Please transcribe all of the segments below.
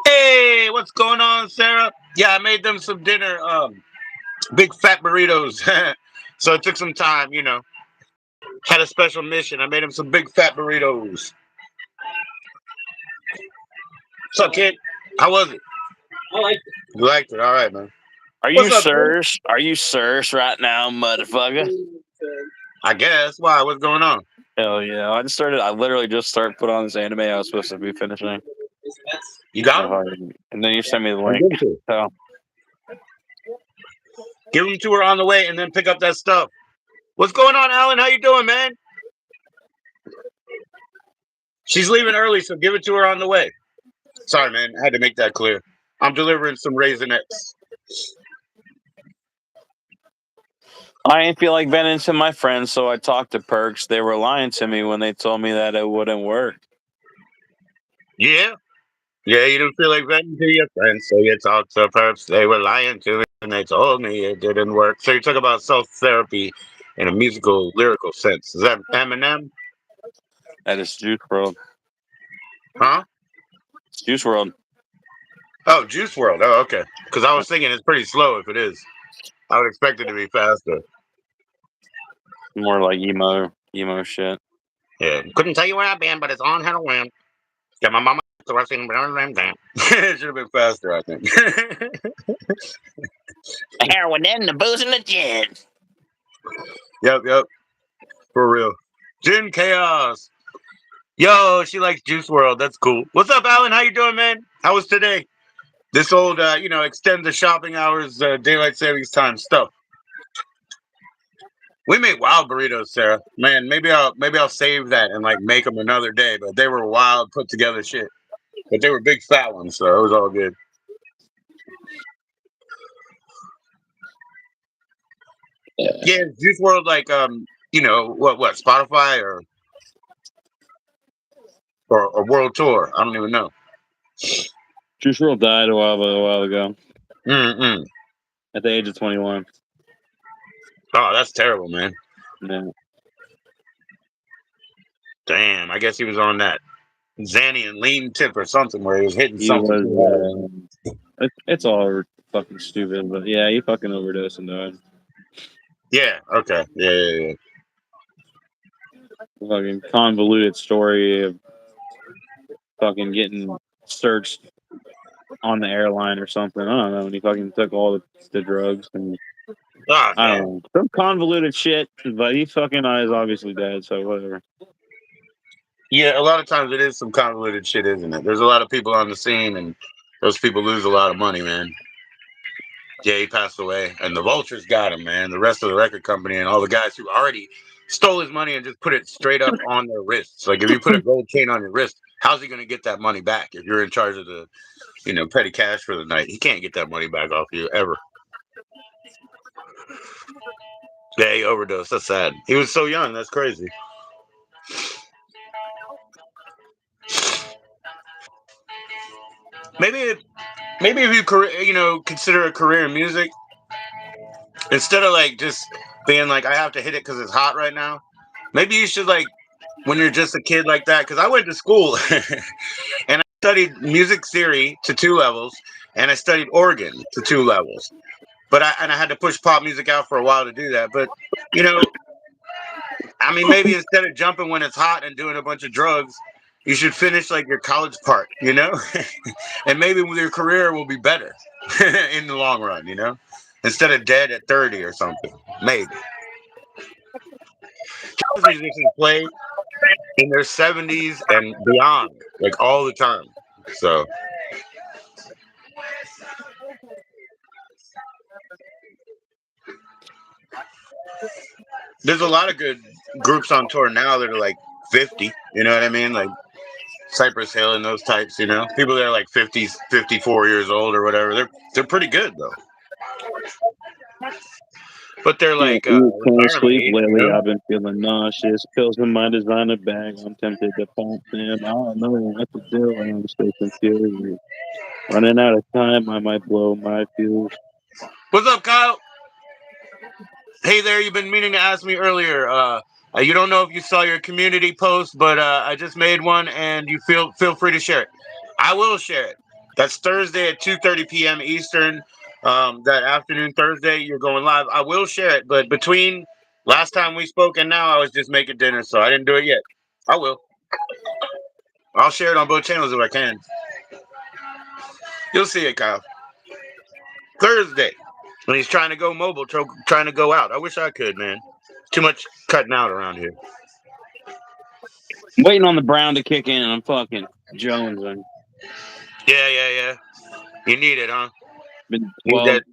Hey, what's going on, Sarah? Yeah, I made them some dinner. Big fat burritos. So it took some time, you know. Had a special mission. I made them some big fat burritos. What's up, kid? How was it? I liked it. You liked it? All right, man. Are you What's up, kid? sirs? Are you sirs right now, motherfucker? I guess. Why? What's going on? Hell yeah! I literally just started put on this anime I was supposed to be finishing. You got him? And then you sent me the I'll link. give it to her. So Give them to her on the way, and then pick up that stuff. What's going on, Alan? How you doing, man? She's leaving early, so give it to her on the way. Sorry, man. I had to make that clear. I'm delivering some Raisinets. I ain't feel like venting to my friends, so I talked to Perks. They were lying to me when they told me that it wouldn't work. Yeah? Yeah, you didn't feel like venting to your friends, so you talked to perps. They were lying to me, and they told me it didn't work. So you talk about self-therapy in a musical, lyrical sense. Is that Eminem? That is Juice World. Huh? It's Juice World. Oh, Juice World. Oh, okay. Because I was thinking it's pretty slow if it is. I would expect it to be faster. More like emo shit. Yeah. Couldn't tell you where I've been, but it's on Halloween. Got my mama thrusting down. It should have been faster, I think. The heroin and the booze and the gin. Yep. For real. Gin Chaos. Yo, she likes Juice World. That's cool. What's up, Alan? How you doing, man? How was today? This old, extend the shopping hours, daylight savings time stuff. We made wild burritos, Sarah. Man, maybe I'll save that and like make them another day. But they were wild, put together shit. But they were big fat ones, so it was all good. Yeah, Juice World, like what Spotify or World Tour. I don't even know. Juice World died a while ago. Mm-mm. At the age of 21. Oh, that's terrible, man. Yeah. Damn, I guess he was on that Xanny and lean tip or something where he was hitting something too hard. It's all fucking stupid, but yeah, he fucking overdosed and died. Yeah, okay. Yeah. Fucking convoluted story of fucking getting searched on the airline or something. I don't know. And he fucking took all the drugs and Oh, I don't know. Some convoluted shit, but he fucking is obviously dead, so whatever. Yeah, a lot of times it is some convoluted shit, isn't it? There's a lot of people on the scene, and those people lose a lot of money, man. Yeah, he passed away, and the vultures got him, man. The rest of the record company and all the guys who already stole his money and just put it straight up on their wrists. Like if you put a gold chain on your wrist, how's he going to get that money back if you're in charge of the, petty cash for the night? He can't get that money back off you ever. Yeah, he overdosed. That's sad. He was so young. That's crazy. Maybe maybe if you consider a career in music, instead of like just being like I have to hit it because it's hot right now. Maybe you should like when you're just a kid like that. Because I went to school and I studied music theory to 2 levels, and I studied organ to 2 levels. But I had to push pop music out for a while to do that. But you know, I mean, maybe instead of jumping when it's hot and doing a bunch of drugs, you should finish like your college part, and maybe your career will be better in the long run, instead of dead at 30 or something. Maybe jazz musicians play in their 70s and beyond, like all the time. So there's a lot of good groups on tour now that are like 50. You know what I mean? Like Cypress Hill and those types. People that are like 50, 54 years old or whatever. They're pretty good though. But they're Can't like eat, can't retirement sleep age, lately. I've been feeling nauseous. Pills in my designer bag. I'm tempted to pump them. I don't know what to do. I'm so confused. Running out of time. I might blow my fuse. What's up, Kyle? Hey there, you've been meaning to ask me earlier. You don't know if you saw your community post, but I just made one, and you feel free to share it. I will share it. That's Thursday at 2:30 p.m. Eastern. That afternoon, Thursday, you're going live. I will share it, but between last time we spoke and now, I was just making dinner, so I didn't do it yet. I will. I'll share it on both channels if I can. You'll see it, Kyle. Thursday, when he's trying to go mobile, trying to go out. I wish I could, man. Too much cutting out around here. Waiting on the brown to kick in. I'm fucking jonesing. Yeah. You need it, huh? Been Need 12. that.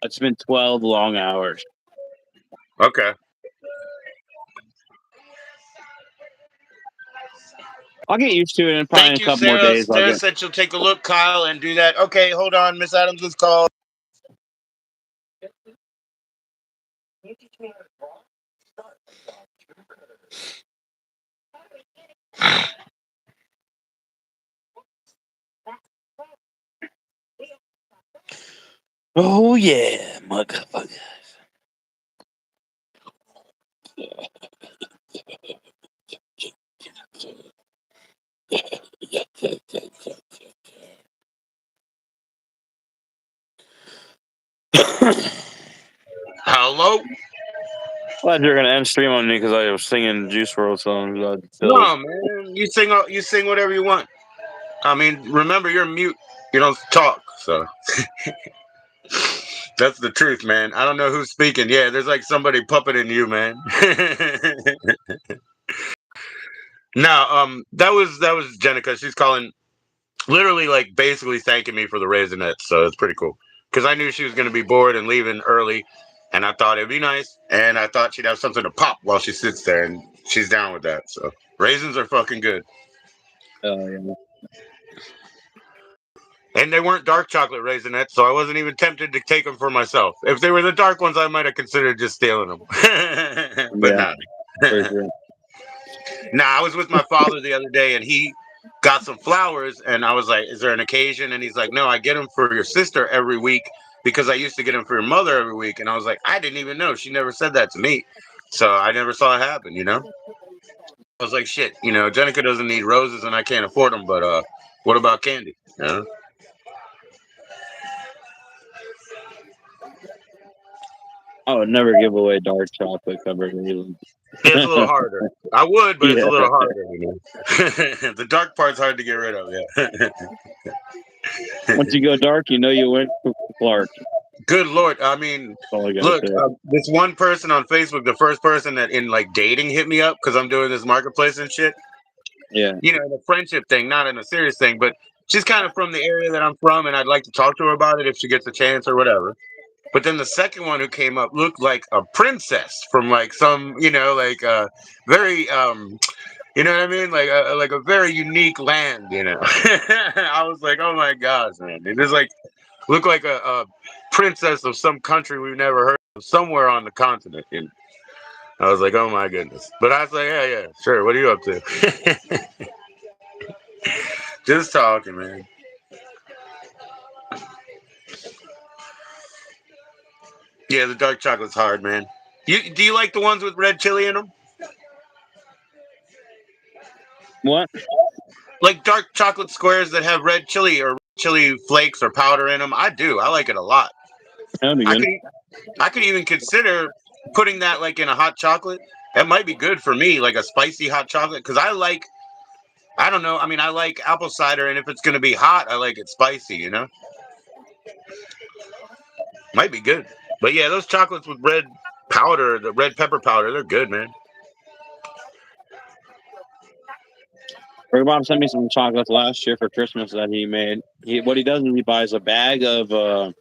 It's been 12 long hours. Okay. I'll get used to it in probably Thank a you, couple more Sarah. days. I'll Sarah get. said she'll take a look, Kyle, and do that. Okay, hold on. Miss Adams is called. Oh yeah, motherfucker. Hello. Glad you're gonna end stream on me because I was singing Juice WRLD songs about pills. No, man. You sing whatever you want. I mean, remember you're mute. You don't talk, so that's the truth, man. I don't know who's speaking. Yeah, there's like somebody puppeting you, man. No, that was Jenica. She's calling, literally, like basically thanking me for the Raisinets. So it's pretty cool because I knew she was going to be bored and leaving early, and I thought it'd be nice, and I thought she'd have something to pop while she sits there, and she's down with that. So raisins are fucking good, Yeah. and they weren't dark chocolate Raisinets, so I wasn't even tempted to take them for myself. If they were the dark ones, I might have considered just stealing them, but Yeah, nah. for sure. Nah, I was with my father the other day, and he got some flowers, and I was like, "Is there an occasion?" And he's like, "No, I get them for your sister every week because I used to get them for your mother every week." And I was like, "I didn't even know. She never said that to me, so I never saw it happen." I was like, "Shit, Jenica doesn't need roses, and I can't afford them. But what about candy?" I would never give away dark chocolate covered raisins. Yeah, it's a little harder. I would, but it's a Yeah. little harder. The dark part's hard to get rid of. Yeah. Once you go dark, you know you went for Clark. Good Lord. I mean, That's all I gotta look, say. this one person on Facebook, the first person that in like dating hit me up because I'm doing this marketplace and shit. Yeah. The friendship thing, not in a serious thing, but she's kind of from the area that I'm from, and I'd like to talk to her about it if she gets a chance or whatever. But then the second one who came up looked like a princess from like some, like very, you know what I mean, like a very unique land. I was like, oh my gosh, man, it is like look like a princess of some country we've never heard of, somewhere on the continent. And I was like, oh my goodness. But I was like, yeah, sure. What are you up to? Just talking, man. Yeah, the dark chocolate's hard, man. Do you like the ones with red chili in them? What? Like dark chocolate squares that have red chili or chili flakes or powder in them? I do. I like it a lot. That'd be I good. could I could even consider putting that like in a hot chocolate. That might be good for me, like a spicy hot chocolate, because I don't know. I mean, I like apple cider, and if it's gonna be hot, I like it spicy. Might be good. But yeah, those chocolates with red powder, the red pepper powder, they're good, man. Rick Bob sent me some chocolates last year for Christmas that he made. What he does is he buys a bag of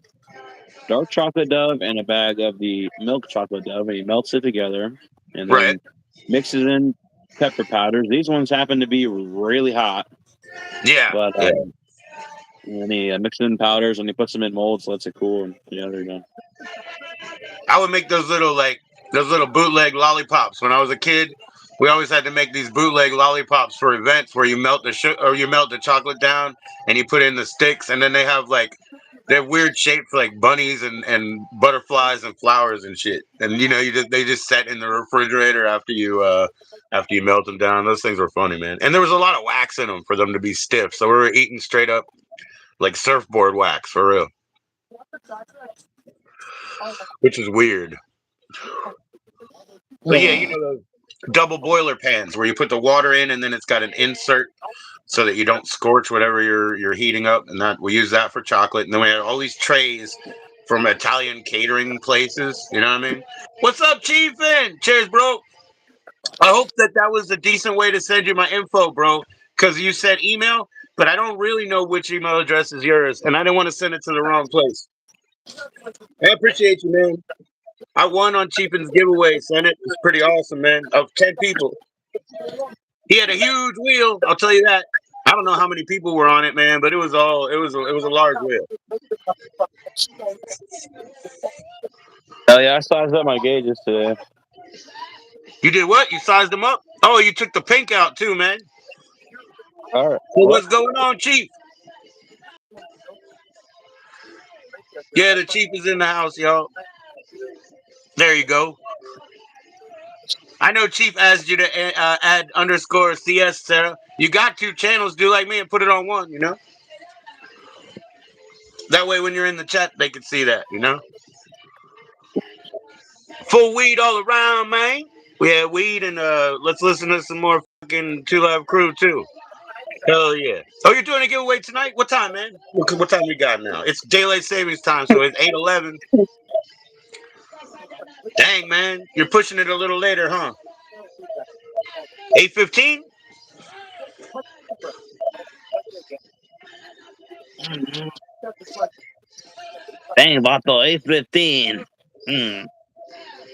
dark chocolate Dove and a bag of the milk chocolate Dove, and he melts it together and Right. then mixes in pepper powders. These ones happen to be really hot, Yeah. but Yeah. and he mixes in powders and he puts them in molds, lets it cool, and yeah, they're done. I would make those little bootleg lollipops when I was a kid. We always had to make these bootleg lollipops for events where you melt you melt the chocolate down and you put in the sticks, and then they have like they're weird shapes like bunnies and butterflies and flowers and shit. And they just set in the refrigerator after you melt them down. Those things were funny, man. And there was a lot of wax in them for them to be stiff, so we were eating straight up like surfboard wax for real, which is weird. But yeah, those double boiler pans where you put the water in and then it's got an insert so that you don't scorch whatever you're heating up, and that we use that for chocolate. And then we have all these trays from Italian catering places. You know what I mean? What's up, Chiefin? Cheers, bro. I hope that was a decent way to send you my info, bro. Because you said email, but I don't really know which email address is yours, and I didn't want to send it to the wrong place. I appreciate you, man. I won on Cheapin's giveaway, son. It was pretty awesome, man. Of 10 people. He had a huge wheel, I'll tell you that. I don't know how many people were on it, man, but it was a large wheel. Hell yeah, I sized up my gauges today. You did what? You sized them up? Oh, you took the pink out too, man. All right. So What? what's going on, Chief? Yeah, the Chief is in the house, y'all. There you go. I know Chief asked you to add underscore CS, Sarah. You got two channels. Do like me and put it on one. That way when you're in the chat, they can see that. Full weed all around, man. We had weed, and let's listen to some more fucking Two Live Crew, too. Hell yeah. Oh, you're doing a giveaway tonight? What time, man? What time we got now? It's daylight savings time, so it's 8:11. Dang, man. You're pushing it a little later, huh? 8:15? Dang, Vato, 8:15.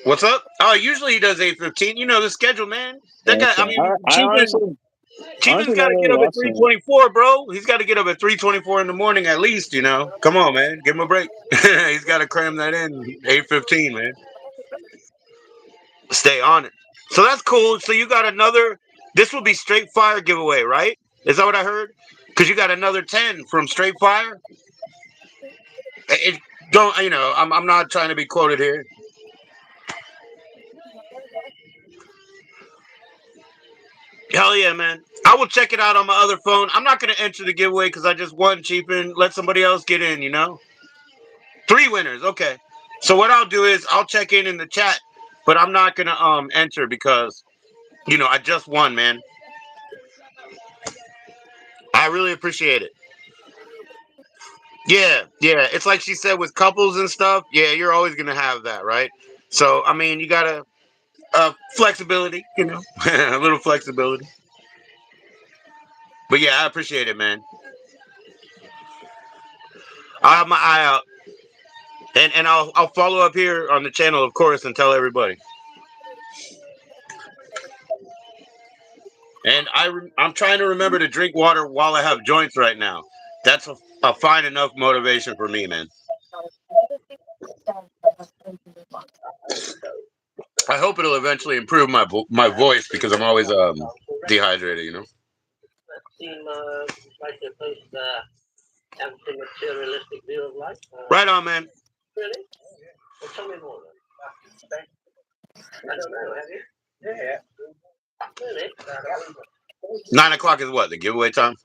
What's up? Oh, usually he does 8:15. You know the schedule, man. That guy, I Okay. mean, I Cheapin's honestly got not to get really up at watching it. 3:24, bro. He's got to get up at 3:24 in the morning at least. Come on, man. Give him a break. He's got to cram that in 8:15, man. Stay on it. So that's cool. So you got another. This will be Straight Fire giveaway, right? Is that what I heard? Because you got another 10 from Straight Fire. It don't I'm not trying to be quoted here. Hell yeah, man. I will check it out on my other phone. I'm not gonna enter the giveaway because I just won cheap and let somebody else get in. 3 winners, okay. So what I'll do is I'll check in the chat, but I'm not gonna enter because I just won, man. I really appreciate it. Yeah, yeah. It's like she said with couples and stuff. Yeah, you're always gonna have that, right? So I mean, you gotta flexibility, a little flexibility. But yeah, I appreciate it, man. I'll have my eye out, and I'll follow up here on the channel, of course, and tell everybody. And I'm trying to remember to drink water while I have joints right now. That's a fine enough motivation for me, man. I hope it'll eventually improve my voice because I'm always dehydrated. Right on, man. 9 o'clock is what? The giveaway time?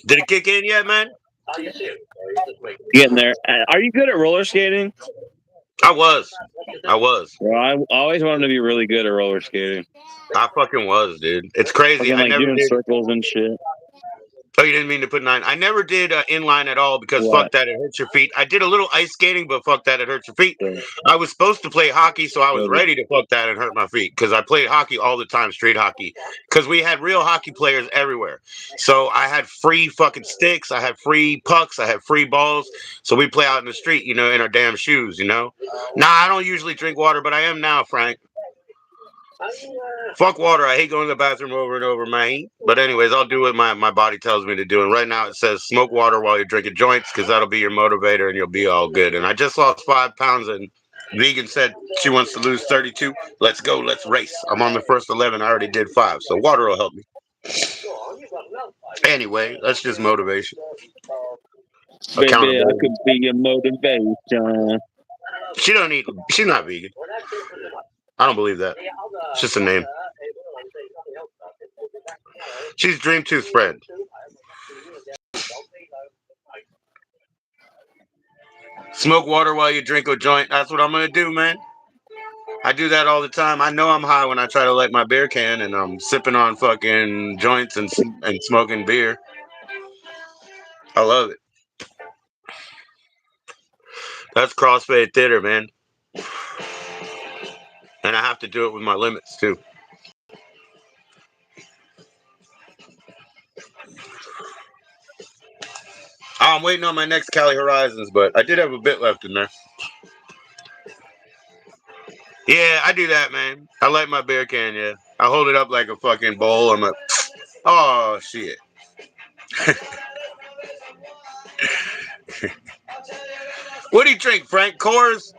Did it kick in yet, man? Getting there. Are you good at roller skating? I was. Well, I always wanted to be really good at roller skating. I fucking was, dude. It's crazy. Fucking I like never doing did. circles and shit. Oh, you didn't mean to put 9. I never did inline at all because What? fuck that, it hurts your feet. I did a little ice skating, but fuck that, it hurts your feet. Yeah. I was supposed to play hockey, so I was Yeah. ready to fuck that and hurt my feet because I played hockey all the time, street hockey, because we had real hockey players everywhere. So I had free fucking sticks, I had free pucks, I had free balls. So we play out in the street, in our damn shoes, Nah, I don't usually drink water, but I am now, Frank. Fuck water. I hate going to the bathroom over and over, man. But anyways, I'll do what my body tells me to do. And right now it says smoke water while you're drinking joints because that'll be your motivator and you'll be all good. And I just lost 5 pounds and Vegan said she wants to lose 32. Let's go. Let's race. I'm on the first 11. I already did 5. So water will help me. Anyway, that's just motivation. Baby, I could be your motivation. She's not vegan. I don't believe that. It's just a name. She's Dream Tooth's friend. Smoke water while you drink a joint. That's what I'm going to do, man. I do that all the time. I know I'm high when I try to light my beer can and I'm sipping on fucking joints and smoking beer. I love it. That's crossfade theater, man. And I have to do it with my limits, too. I'm waiting on my next Cali Horizons, but I did have a bit left in there. Yeah, I do that, man. I light my beer can, yeah. I hold it up like a fucking bowl. I'm like, oh, shit. What do you drink, Frank? Coors?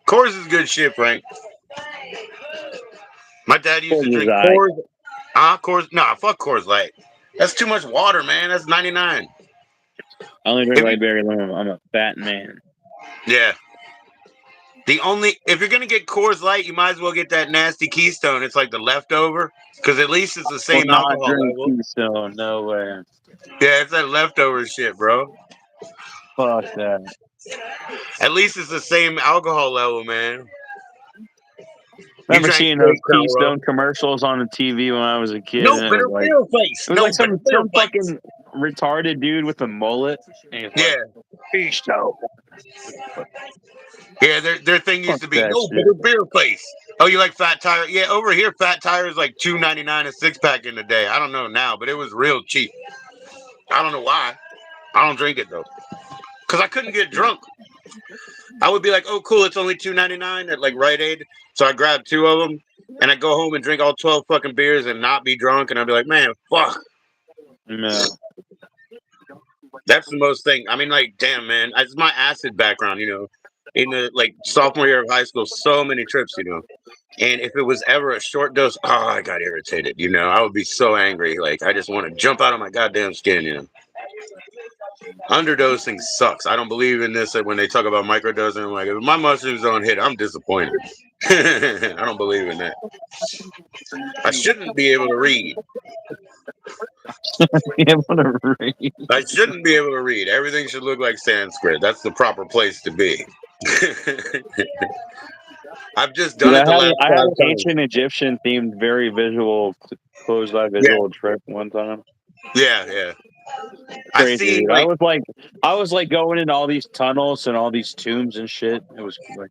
Coors is good shit, Frank. My dad used to drink Coors. Coors? Nah, fuck Coors Light. That's too much water, man. That's 99. I only drink light beer alone. I'm a fat man. Yeah. If you're gonna get Coors Light, you might as well get that nasty Keystone. It's like the leftover, because at least it's the same alcohol level. Keystone, no way. Yeah, it's that leftover shit, bro. Fuck that. At least it's the same alcohol level, man. Remember seeing those Keystone commercials on the TV when I was a kid? No better beer face. It was like some fucking retarded dude with a mullet. And yeah. Keystone. Yeah, their thing used to be no better beer face. Oh, you like Fat Tire? Yeah, over here, Fat Tire is like $2.99 a 6-pack in the day. I don't know now, but it was real cheap. I don't know why. I don't drink it though, because I couldn't get drunk. I would be like, oh, cool, it's only $2.99 at like Rite Aid. So I grab 2 of them and I go home and drink all 12 fucking beers and not be drunk. And I'd be like, man, fuck. No. That's the most thing. I mean, like, damn, man, it's my acid background, in the like sophomore year of high school, so many trips, And if it was ever a short dose, I got irritated, I would be so angry. Like, I just want to jump out of my goddamn skin, Underdosing sucks. I don't believe in this. When they talk about microdosing, I'm like, if my mushrooms don't hit, I'm disappointed. I don't believe in that. I shouldn't be able to read. I shouldn't be able to read. Everything should look like Sanskrit. That's the proper place to be. I've just done it the last 5 times. I had an times. ancient Egyptian themed, very visual, closed eye visual trip one time. Yeah. Crazy. I was like going into all these tunnels and all these tombs and shit. It was like,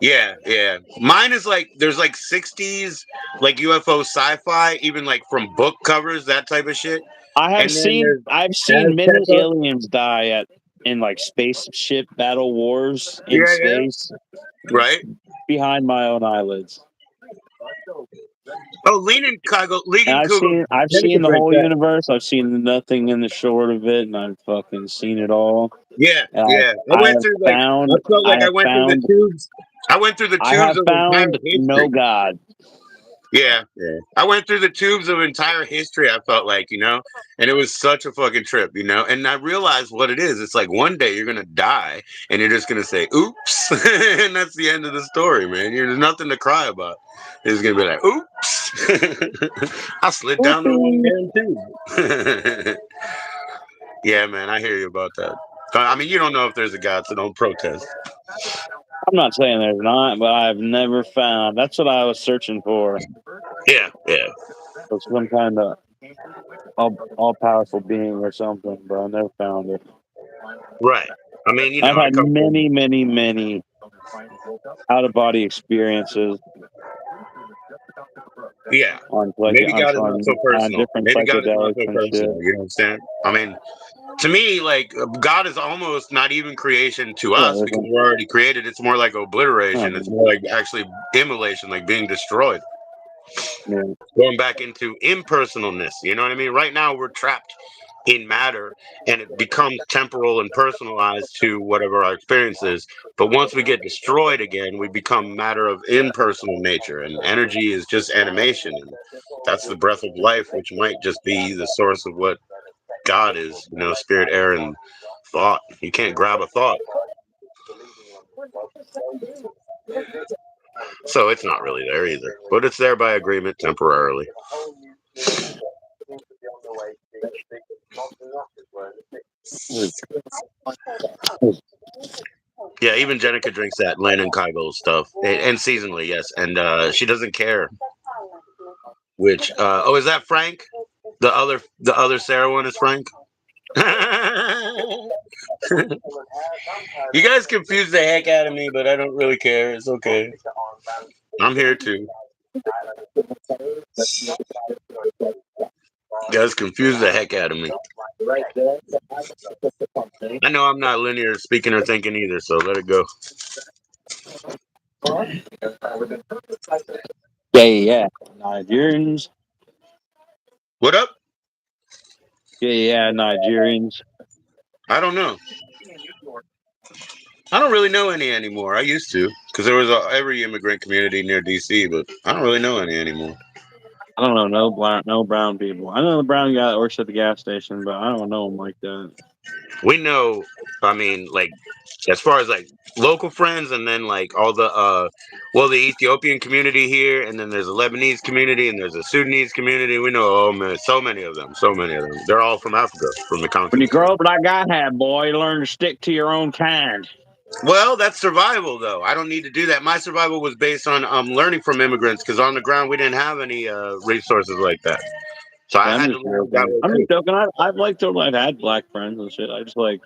yeah. Mine is like there's like 60s like UFO sci-fi, even like from book covers, that type of shit. I've seen many aliens die in like spaceship battle wars in space. Right. Behind my own eyelids. Oh, Leaning Kugel. I've seen the whole universe. I've seen nothing in the short of it, and I've fucking seen it all. Yeah. I went through I felt like I went through the tubes. I went through the tubes. I have found no God. Yeah, yeah. I went through the tubes of entire history. I felt like, and it was such a fucking trip, And I realized what it is. It's like one day you're gonna die, and you're just gonna say, "Oops," and that's the end of the story, man. There's nothing to cry about. It's gonna be like, "Oops, I slid down the wrong Whoopee. damn tube." Yeah, man, I hear you about that. I mean, you don't know if there's a God, so don't protest. I'm not saying there's not, but I've never found. That's what I was searching for. Yeah, yeah, Was some kind of all powerful being or something, but I never found it. right. I mean, I've it had comes from many out of body experiences yeah. on Maybe God is not so on personal. different Maybe God is not psychedelics so and shit. personal. You know what I'm saying? I mean, to me, like God is almost not even creation to Yeah, us there's because we're already created. It's more like obliteration. It's a, more like actually immolation, like being destroyed, yeah, going back into impersonalness. You know what I mean? Right now, we're trapped in matter, and it becomes temporal and personalized to whatever our experience is. But once we get destroyed again, we become matter of impersonal nature, and energy is just animation, and that's the breath of life, which might just be the source of what God is, spirit, air, and thought. You can't grab a thought. So it's not really there either. But it's there by agreement temporarily. Yeah, even Jenica drinks that Lennon Kaigo stuff. And seasonally, yes. And she doesn't care. Which is that Frank? The other Sarah one is Frank? You guys confuse the heck out of me, but I don't really care. It's okay. I'm here too. You guys confuse the heck out of me. I know I'm not linear speaking or thinking either, so let it go. yeah. Nigerians, What up? Nigerians. I don't know. I don't really know any anymore. I used to, because there was every immigrant community near DC, but I don't really know any anymore. I don't know no brown people. I know the brown guy that works at the gas station, but I don't know him like that. We know, I mean, like, as far as like local friends, and then like all the, the Ethiopian community here, and then there's a Lebanese community, and there's a Sudanese community. We know, oh man, so many of them, so many of them. They're all from Africa, from the When you continent. grow up like I have, boy, you learn to stick to your own kind. Well, that's survival, though. I don't need to do that. My survival was based on learning from immigrants, because on the ground we didn't have any resources like that. So I Yeah, had to learn that way I'm too. just joking. I've like totally I've had black friends and shit. I just like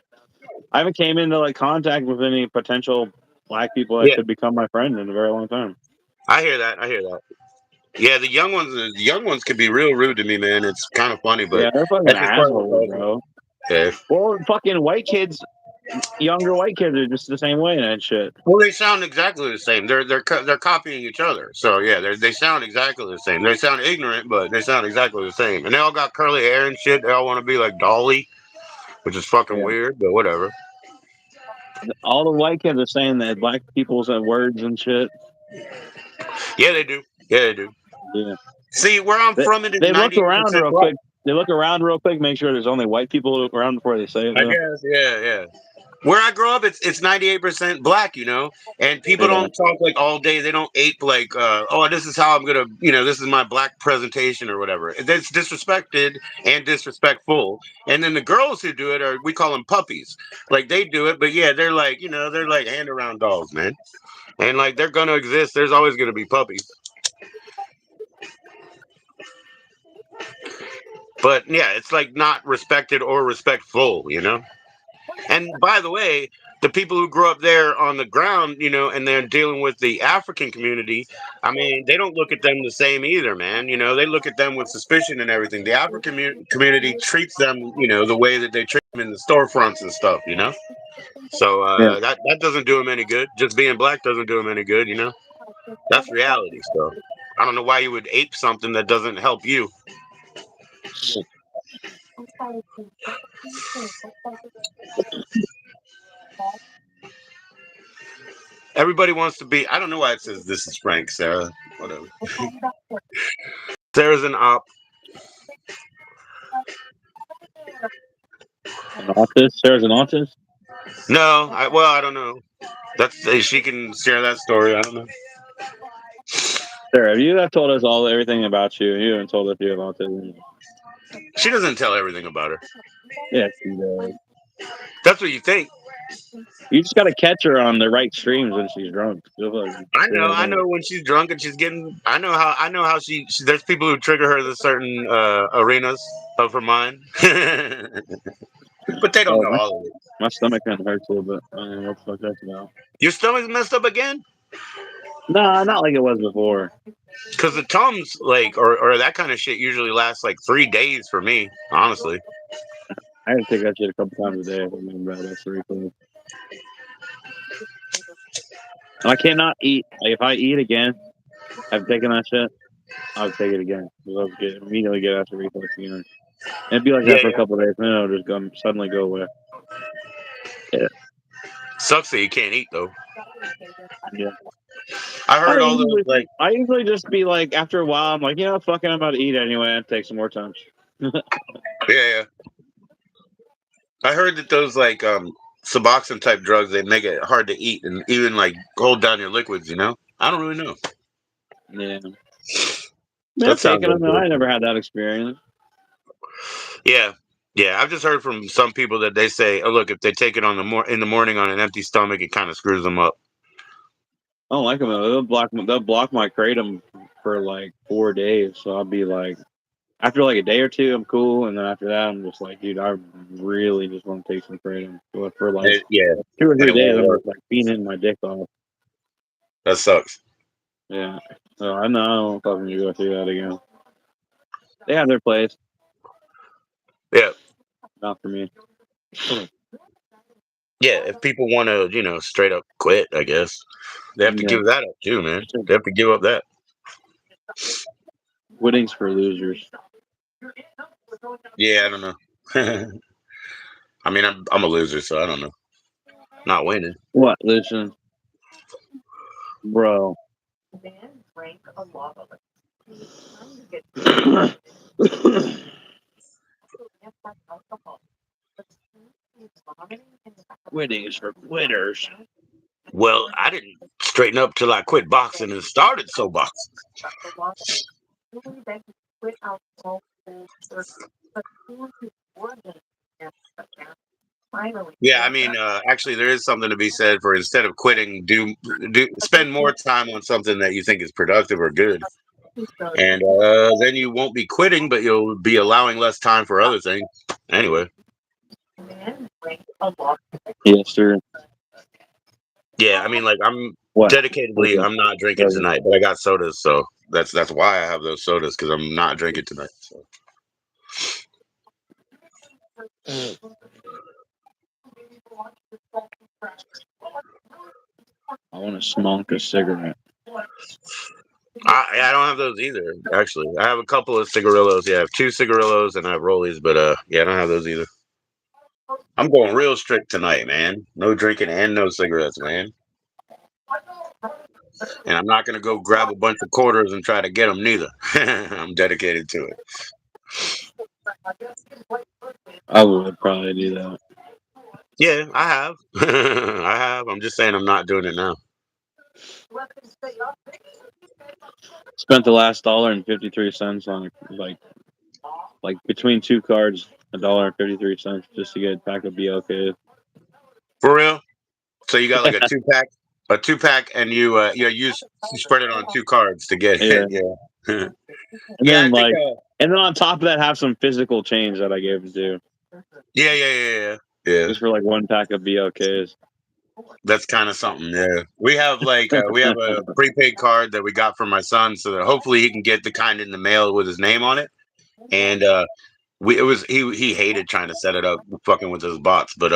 I haven't came into like contact with any potential black people that Yeah, could become my friend in a very long time. I hear that. I hear that. Yeah, the young ones can be real rude to me, man. It's kind of funny, but Yeah, they're fucking that's just part of the assholes, culture. bro. Yeah. Well, fucking white kids, younger white kids are just the same way and that shit. Well, they sound exactly the same. They're copying each other. So yeah, they sound exactly the same. They sound ignorant, but they sound exactly the same. And they all got curly hair and shit. They all want to be like Dolly, which is fucking Yeah, weird, but whatever. all the white kids are saying that black people's words and shit. Yeah, they do. Yeah, they do. Yeah, See, where I'm they, from, it is they look around 98% real black. quick. They look around real quick, make sure there's only white people around before they say it. I Though. guess. Yeah, yeah. Where I grow up, it's 98% black, and people Yeah, don't talk like all day. They don't ape like, oh, this is how I'm gonna, this is my black presentation or whatever. It's disrespected and disrespectful. And then the girls who do it we call them puppies. Like they do it, but yeah, they're like hand around dogs, man. And like they're gonna exist. There's always gonna be puppies. But yeah, it's like not respected or respectful. And by the way, the people who grew up there on the ground, and they're dealing with the African community, I mean, they don't look at them the same either, man. They look at them with suspicion and everything. The African community treats them, the way that they treat them in the storefronts and stuff. So yeah. that doesn't do them any good. Just being black doesn't do them any good. That's reality. So I don't know why you would ape something that doesn't help you. Everybody wants to be. I don't know why it says this is Frank, Sarah. Whatever. Sarah's an op. An autist? Sarah's an autist? No, I don't know. That's she can share that story. I don't know. Sarah, you have told us everything about you. You haven't told us you have autism. She doesn't tell everything about her. Yeah, she does. That's what you think. You just got to catch her on the right streams when she's drunk. I know when she's drunk and she's getting. I know how she. There's people who trigger her to certain arenas of her mind, but they don't Oh, know all of it. my stomach kind of hurts a little bit. I don't know what the fuck that's about. Your stomach's messed up again Nah, not like it was before. because the tums or that kind of shit usually lasts like 3 days for me. Honestly, I had to take that shit a couple times a day. I remember that. That's pretty cool. And I cannot eat. Like, if I eat again, I've taken that shit. I would take it again. Immediately get acid reflux again. And it'd be like that for a couple of days, and then it'll just suddenly go away. Yeah. Sucks that you can't eat though. Yeah. I heard all those like. I usually just be like, after a while, I'm like, fucking, I'm about to eat anyway. I'll take some more time. Yeah. I heard that those like Suboxone type drugs, they make it hard to eat and even like hold down your liquids. I don't really know. Yeah. That sounds them. good. I never had that experience. Yeah. I've just heard from some people that they say, "Oh, look, if they take it in the morning on an empty stomach, it kind of screws them up." I don't like them though. They'll block my kratom for like 4 days. So I'll be like, after like a day or two, I'm cool, and then after that, I'm just like, dude, I really just want to take some kratom. So for like 2 or 3 days, I'm just like feeding my dick off. That sucks. Yeah. So I don't fucking go through that again. They have their place. Yeah. Not for me. Yeah, if people want to, straight up quit, I guess they have to give that up too, man. They have to give up that. Quitting's for losers. Yeah, I don't know. I mean, I'm a loser, so I don't know. Not winning. What? Listen, bro. Quitting is for quitters. Well, I didn't straighten up till I quit boxing and started boxing. Yeah, I mean, actually, there is something to be said for instead of quitting, spend more time on something that you think is productive or good, and then you won't be quitting, but you'll be allowing less time for other things. Anyway. Yes, sir. Yeah, I mean, like I'm dedicatedly, I'm not drinking tonight, but I got sodas, so that's why I have those sodas because I'm not drinking tonight. So. I want to smoke a cigarette. I don't have those either. Actually, I have a couple of cigarillos. Yeah, I have 2 cigarillos and I have rollies, but yeah, I don't have those either. I'm going real strict tonight, man. No drinking and no cigarettes, man. And I'm not gonna go grab a bunch of quarters and try to get them neither. I'm dedicated to it. I would probably do that. Yeah, I have. I have. I'm just saying I'm not doing it now. Spent the last $1.53 on like between 2 cards, $1.53 just to get a pack of BLK. For real? So you got like a 2-pack, and you spread it on 2 cards to get it. Yeah. And and then on top of that, have some physical change that I gave him too. Yeah. Just for like 1 pack of BLKs. That's kind of something. Yeah, we have a prepaid card that we got from my son, so that hopefully he can get the kind in the mail with his name on it. And he hated trying to set it up, fucking with those bots. But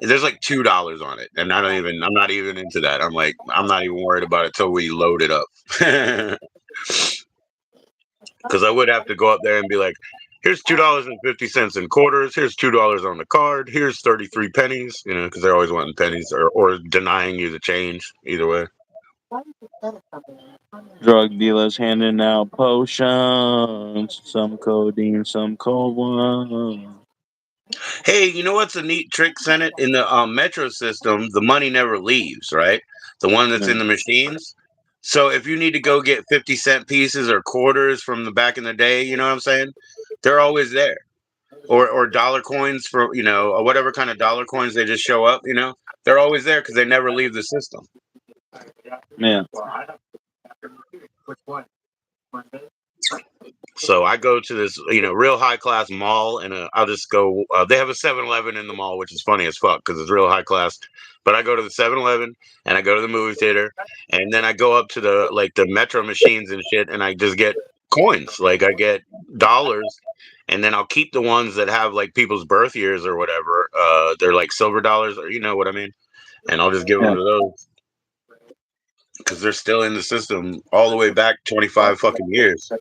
there's like $2 on it, and I'm not even into that. I'm like, I'm not even worried about it till we load it up. Because I would have to go up there and be like, here's $2.50 in quarters. Here's $2 on the card. Here's 33 pennies. Because they're always wanting pennies or denying you the change. Either way. Drug dealers handing out potions, some codeine, some cold ones. Hey, you know what's a neat trick, Senate? In the metro system, the money never leaves, right? The one that's Yeah. in the machines. So if you need to go get 50-cent pieces or quarters from the back in the day, you know what I'm saying? They're always there. Or dollar coins for, or whatever kind of dollar coins they just show up, they're always there because they never leave the system. Yeah. So I go to this, real high class mall, and I'll just go. They have a 7-Eleven in the mall, which is funny as fuck because it's real high class. But I go to the 7-Eleven and I go to the movie theater, and then I go up to the Metro machines and shit, and I just get coins. Like I get dollars, and then I'll keep the ones that have like people's birth years or whatever. They're like silver dollars, or you know what I mean. And I'll just give them Yeah. to those because they're still in the system all the way back 25 fucking years.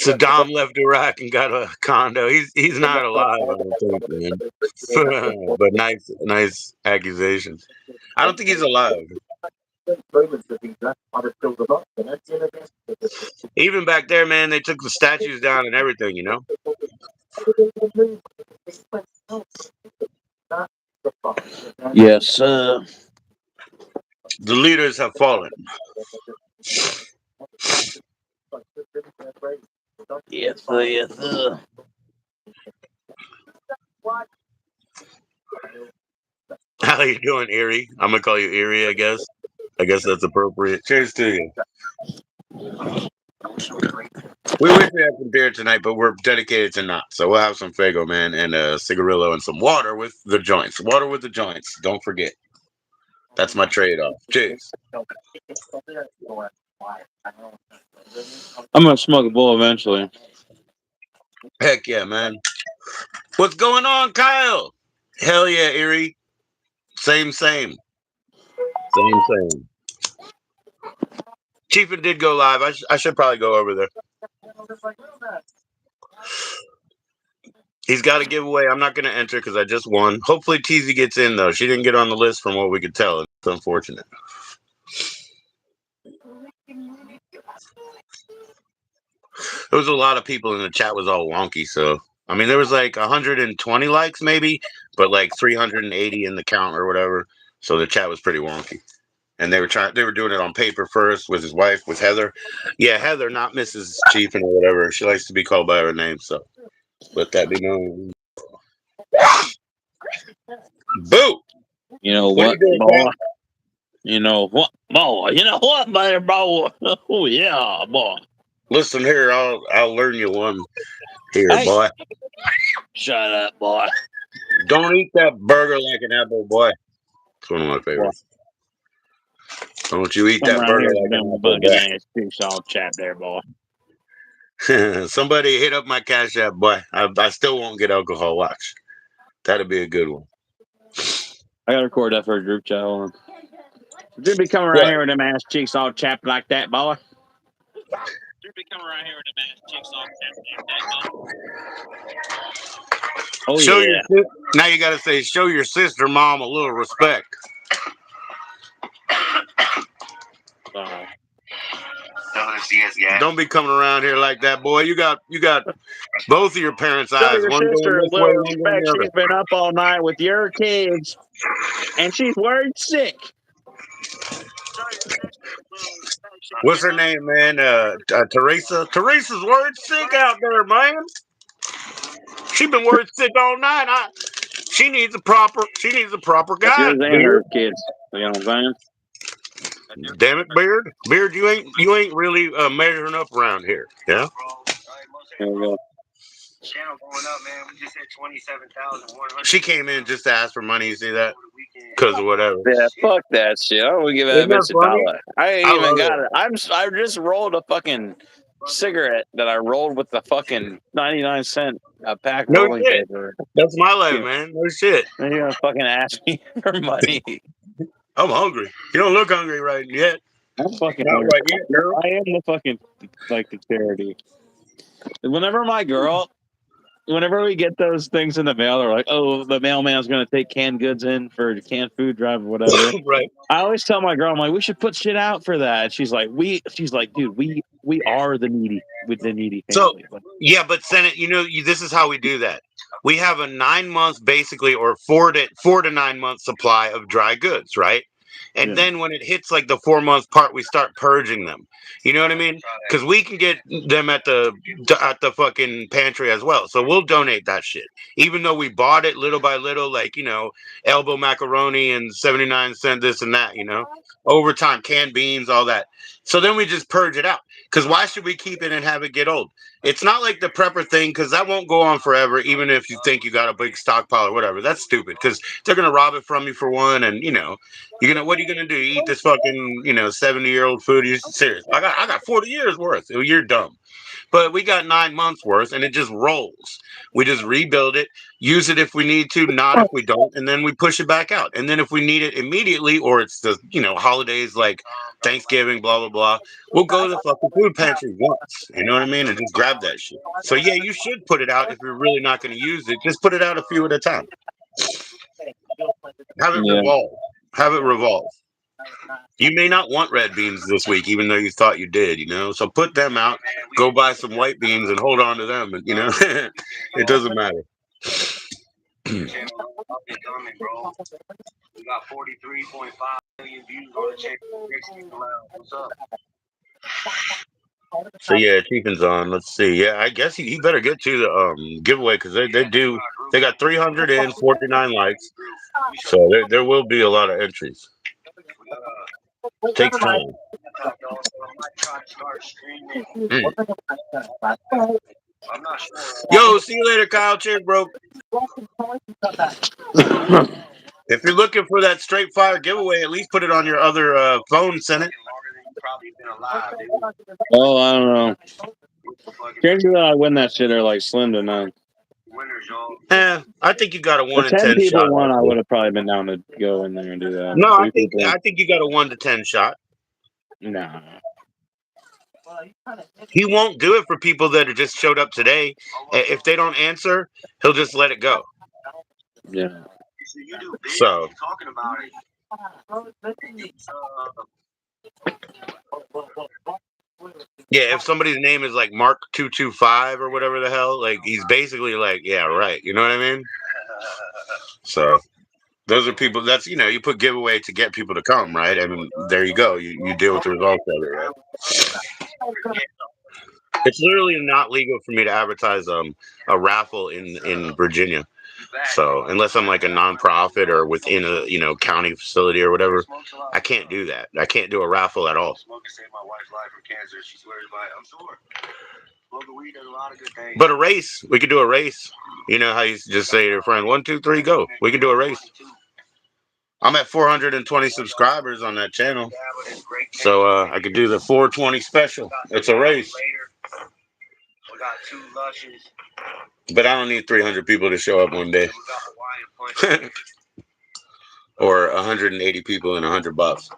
Saddam left Iraq and got a condo. He's not alive, I don't think, man. But nice accusations. I don't think he's alive. Even back there, man, they took the statues down and everything, Yes, The leaders have fallen. yes, yes. How you doing, Erie? I'm gonna call you Erie, I guess. I guess that's appropriate. Cheers to you. We wish we had some beer tonight, but we're dedicated to not. So we'll have some Fago, man, and a cigarillo and some water with the joints. Water with the joints. Don't forget. That's my trade-off. Cheers. I'm gonna smoke a bowl eventually. Heck yeah, man. What's going on, Kyle? Hell yeah, Erie. Same. Same. Chiefin did go live. I should probably go over there. He's got a giveaway. I'm not going to enter because I just won. Hopefully, TZ gets in, though. She didn't get on the list from what we could tell. It's unfortunate. There was a lot of people in the chat was all wonky. So, I mean, there was like 120 likes maybe, but like 380 in the count or whatever. So the chat was pretty wonky. And they were doing it on paper first with his wife, with Heather. Yeah, Heather, not Mrs. Chiefin or whatever. She likes to be called by her name. So let that be known. Boo! You know What are what, you doing, boy? Kyle? You know what, boy? You know what, better boy? Oh yeah, boy. Listen here, I'll learn you one here, Hey, boy. shut up, boy. Don't eat that burger like an apple, boy. It's one of my favorites. Don't you eat Come that around burger here like with an them apple, bugging ass fish all chap there, boy. boy. Somebody hit up my Cash App, boy. I still won't get alcohol. Watch. That'd be a good one. I gotta record that for a group chat. Hold on. You be coming around What? here with them ass cheeks all chapped like that, boy. You be coming around here with them ass cheeks all chapped like that, boy. Oh Show yeah. your now you gotta say show your sister mom a little respect. Don't be coming around here like that, boy. You got both of your parents' Show eyes, your one going sister a this way, little one going respect. the other. She's been up all night with your kids, and she's worried sick. What's her name, man? Teresa. Teresa's worried sick out there, man. She been worried sick all night. She needs a proper That's guide, yours and Beard. her kids. You know what I'm saying? Damn it, Beard. Beard, you ain't really measuring up around here. Yeah. There we go. Channel going up, man. We just hit 27,100. She came in just to ask for money. You see that? Because of whatever. Yeah, fuck that shit. I don't give Isn't that that bitch a funny? dollar. I ain't I even love got it. it. I just rolled a fucking cigarette that I rolled with the fucking 99-cent pack No rolling shit. paper. That's my life, man. No shit. And you're gonna fucking ask me for money. I'm hungry. You don't look hungry right yet. I'm fucking. Not right yet, girl. I am the fucking like the charity. Whenever we get those things in the mail, they're like, "Oh, the mailman's gonna take canned goods in for the canned food drive or whatever." Right. I always tell my girl, I'm like, "We should put shit out for that." She's like, "Dude, we are the needy with the needy So family." Like, yeah, but Senate, this is how we do that. We have a 9 month, basically, or 4 to 9 month supply of dry goods, right? And yeah, then when it hits like the 4 month part, we start purging them. You know what I mean? Because we can get them at the fucking pantry as well. So we'll donate that shit, even though we bought it little by little, like elbow macaroni and 79 cent this and that. Over time, canned beans, all that. So then we just purge it out. Because why should we keep it and have it get old? It's not like the prepper thing, because that won't go on forever, even if you think you got a big stockpile or whatever. That's stupid, because they're gonna rob it from you for one, and what are you gonna do? Eat this fucking 70-year-old food? You serious? I got 40 years worth. You're dumb. But we got 9 months worth, and it just rolls. We just rebuild it, use it if we need to, not if we don't, and then we push it back out. And then if we need it immediately, or it's the holidays like Thanksgiving, blah blah blah, we'll go to the fucking food pantry once. You know what I mean? And just grab that shit. So yeah, you should put it out if you're really not going to use it. Just put it out a few at a time. Have it yeah, revolve. Have it revolve. You may not want red beans this week, even though you thought you did, So put them out, go buy some white beans and hold on to them. And, it doesn't matter. Channel up and coming, bro. We got 43.5 million views on the channel. What's up? So yeah, Cheapin's on. Let's see. Yeah, I guess he better get to the giveaway, because they got 349 likes. So there will be a lot of entries. Takes time. I'm not sure. Yo, see you later, Kyle. Cheers, bro. If you're looking for that straight fire giveaway, at least put it on your other phone, Senate. oh, I don't know. Chances that I win that shit are like slim to none. I think you got a 1 If in 10 10 people shot. won, I would have probably been down to go in there and do that. No, I think you got a 1 to 10 shot. Nah. He won't do it for people that just showed up today. If they don't answer, he'll just let it go. Yeah. So. Talking about it. Yeah, if somebody's name is like Mark 225 or whatever the hell, like he's basically like, yeah, right. You know what I mean? So those are people. That's you put giveaway to get people to come, right? I mean, there you go. You deal with the results of it, right? It's literally not legal for me to advertise a raffle in Virginia. So unless I'm like a nonprofit or within a county facility or whatever, I can't do that. I can't do a raffle at all. But a race, we could do a race. You know how you just say to your friend, 1, 2, 3, go. We could do a race. I'm at 420 subscribers on that channel, so I could do the 420 special. It's a race. We got 2 lushes. But I don't need 300 people to show up one day. Or 180 people and $100.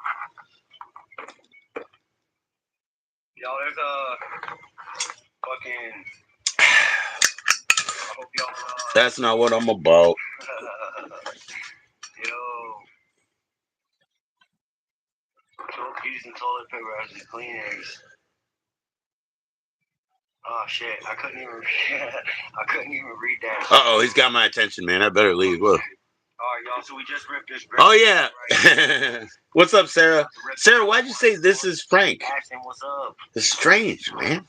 Yo, there's a fucking. I hope y'all. That's not what I'm about. Yo. Using toilet paper as the cleaners. Oh shit! I couldn't even read that. Uh-oh, he's got my attention, man. I better leave. Look. All right, y'all. So we just ripped this. Oh yeah. Right. What's up, Sarah? Sarah, why'd you say this is Frank? What's up? It's strange, man.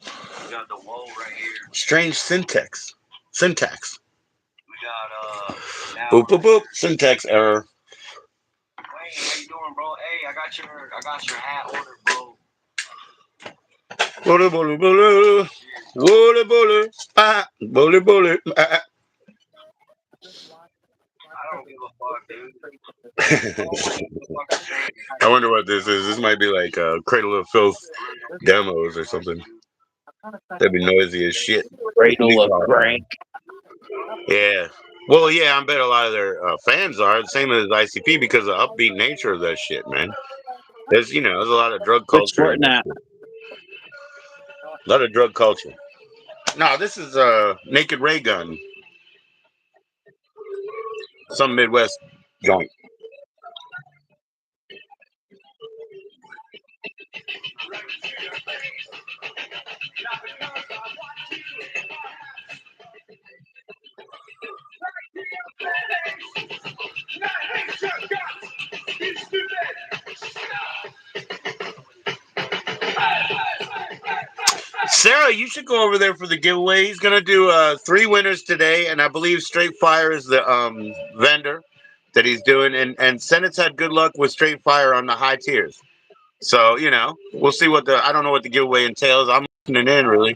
We got the whoa right here. Strange syntax. We got boop boop boop. Syntax error. Hey, how you doing, bro? Hey, I got your hat ordered, bro. Bolo bolo bolo. Bolo bolo. Ah. Bolo bolo. Ah. I don't give a fuck, dude. I wonder what this is. This might be like Cradle of Filth demos or something. That'd be noisy as shit. Cradle of Crank. Yeah. Well, yeah, I bet a lot of their fans are the same as ICP because of the upbeat nature of that shit, man. There's there's a lot of drug We're culture in sporting this that. shit. A lot of drug culture. No, this is a Naked Ray gun, some Midwest joint. Sarah, you should go over there for the giveaway. He's gonna do 3 winners today, and I believe Straight Fire is the vendor that he's doing. And Senate's had good luck with Straight Fire on the high tiers. So we'll see what I don't know what the giveaway entails. I'm listening in really,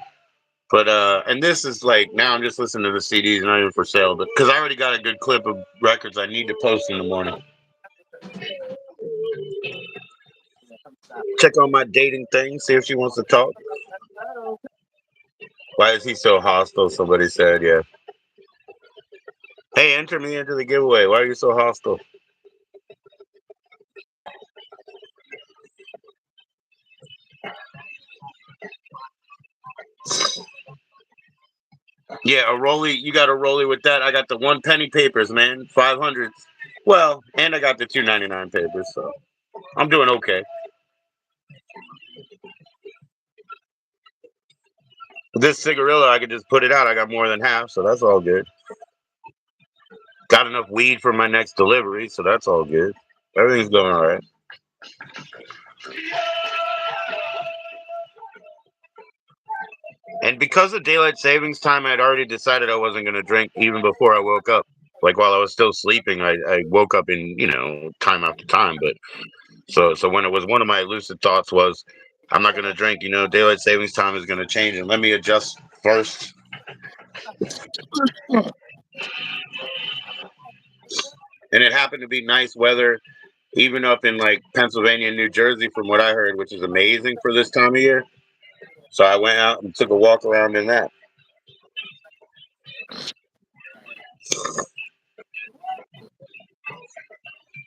but and this is like now I'm just listening to the CDs, not even for sale, but because I already got a good clip of records I need to post in the morning. Check on my dating thing, see if she wants to talk. Why is he so hostile? Somebody said, yeah. Hey, enter me into the giveaway. Why are you so hostile? Yeah, a rolly. You got a rolly with that. I got the 1 penny papers, man. 500s. Well, and I got the 2.99 papers, so I'm doing okay. This cigarillo, I could just put it out. I got more than half, so that's all good. Got enough weed for my next delivery, so that's all good. Everything's going all right. And because of daylight savings time, I'd already decided I wasn't going to drink even before I woke up. Like while I was still sleeping, I woke up in time after time. But so when it was one of my lucid thoughts was, I'm not going to drink. Daylight savings time is going to change, and let me adjust first. And it happened to be nice weather, even up in like Pennsylvania and New Jersey, from what I heard, which is amazing for this time of year. So I went out and took a walk around in that.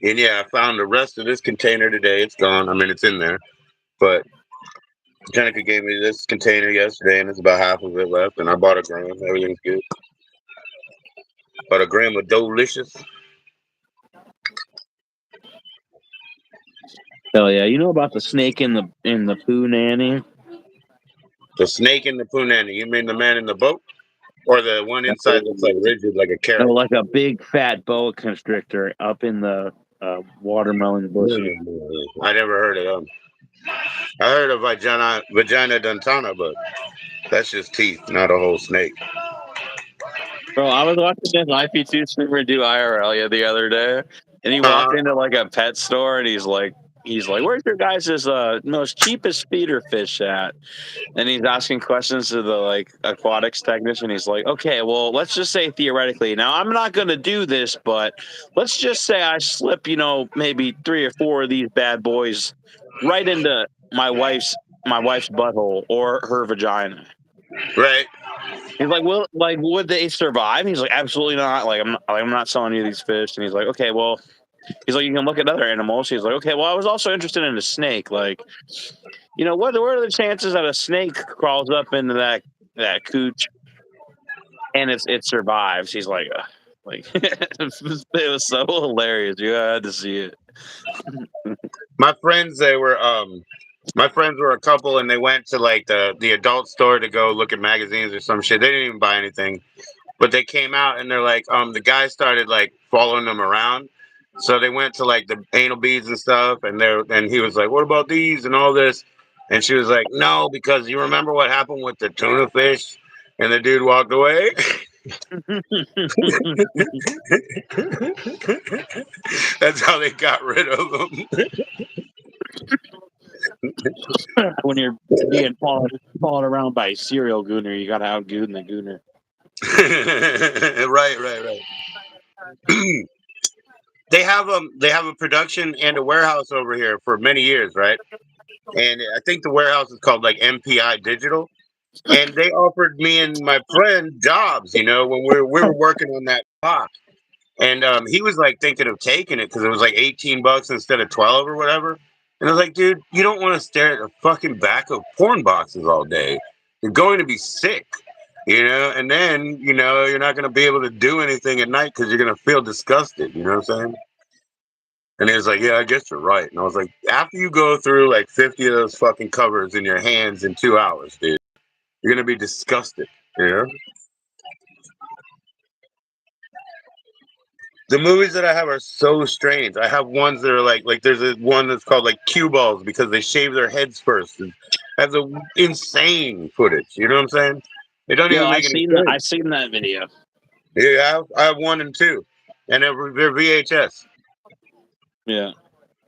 And yeah, I found the rest of this container today. It's gone. I mean, it's in there. But Jenica gave me this container yesterday, and it's about half of it left. And I bought a gram. Everything's good. Bought a gram of Delicious. Hell yeah! You know about the snake in the poo nanny? The snake in the punani. You mean the man in the boat? Or the one inside that's like rigid like a No, carrot? like a big fat boa constrictor up in the watermelon bushes. I never heard of them. I heard of vagina dentata, but that's just teeth, not a whole snake. Bro, I was watching this IP2 streamer do IRL the other day, and he walked into like a pet store, and he's like, "Where's your guys' most cheapest feeder fish at?" And he's asking questions to the like aquatics technician. He's like, "Okay, well, let's just say theoretically. Now, I'm not going to do this, but let's just say I slip, maybe 3 or 4 of these bad boys right into my wife's butthole or her vagina." Right. He's like, "Well, like, would they survive?" And he's like, "Absolutely not. Like, I'm not selling you these fish." And he's like, "Okay, well," he's like, "You can look at other animals." He's like, "Okay, well, I was also interested in a snake. Like, what are the chances that a snake crawls up into that cooch and it survives?" He's like, it was so hilarious. You had to see it. My friends, my friends were a couple, and they went to like the adult store to go look at magazines or some shit. They didn't even buy anything, but they came out and they're like, the guy started like following them around. So they went to like the anal beads and stuff, and he was like, "What about these and all this?" And she was like, "No, because you remember what happened with the tuna fish?" And the dude walked away. That's how they got rid of them. When you're being followed around by a serial gooner, you gotta outgoon the gooner. Right. They have a production and a warehouse over here for many years, right? And I think the warehouse is called like MPI Digital. And they offered me and my friend jobs, when we were working on that block. And he was like thinking of taking it because it was like $18 instead of 12 or whatever. And I was like, dude, you don't want to stare at the fucking back of porn boxes all day. You're going to be sick, and then, you're not going to be able to do anything at night because you're going to feel disgusted. You know what I'm saying? And he was like, yeah, I guess you're right. And I was like, after you go through like 50 of those fucking covers in your hands in 2 hours, dude, you're going to be disgusted. You know? The movies that I have are so strange. I have ones that are like there's one that's called like cue balls because they shave their heads first. And has a insane footage. You know what I'm saying? They don't Yo, even make any sense. I've seen that video. Yeah, I have one and two, and they're VHS. Yeah.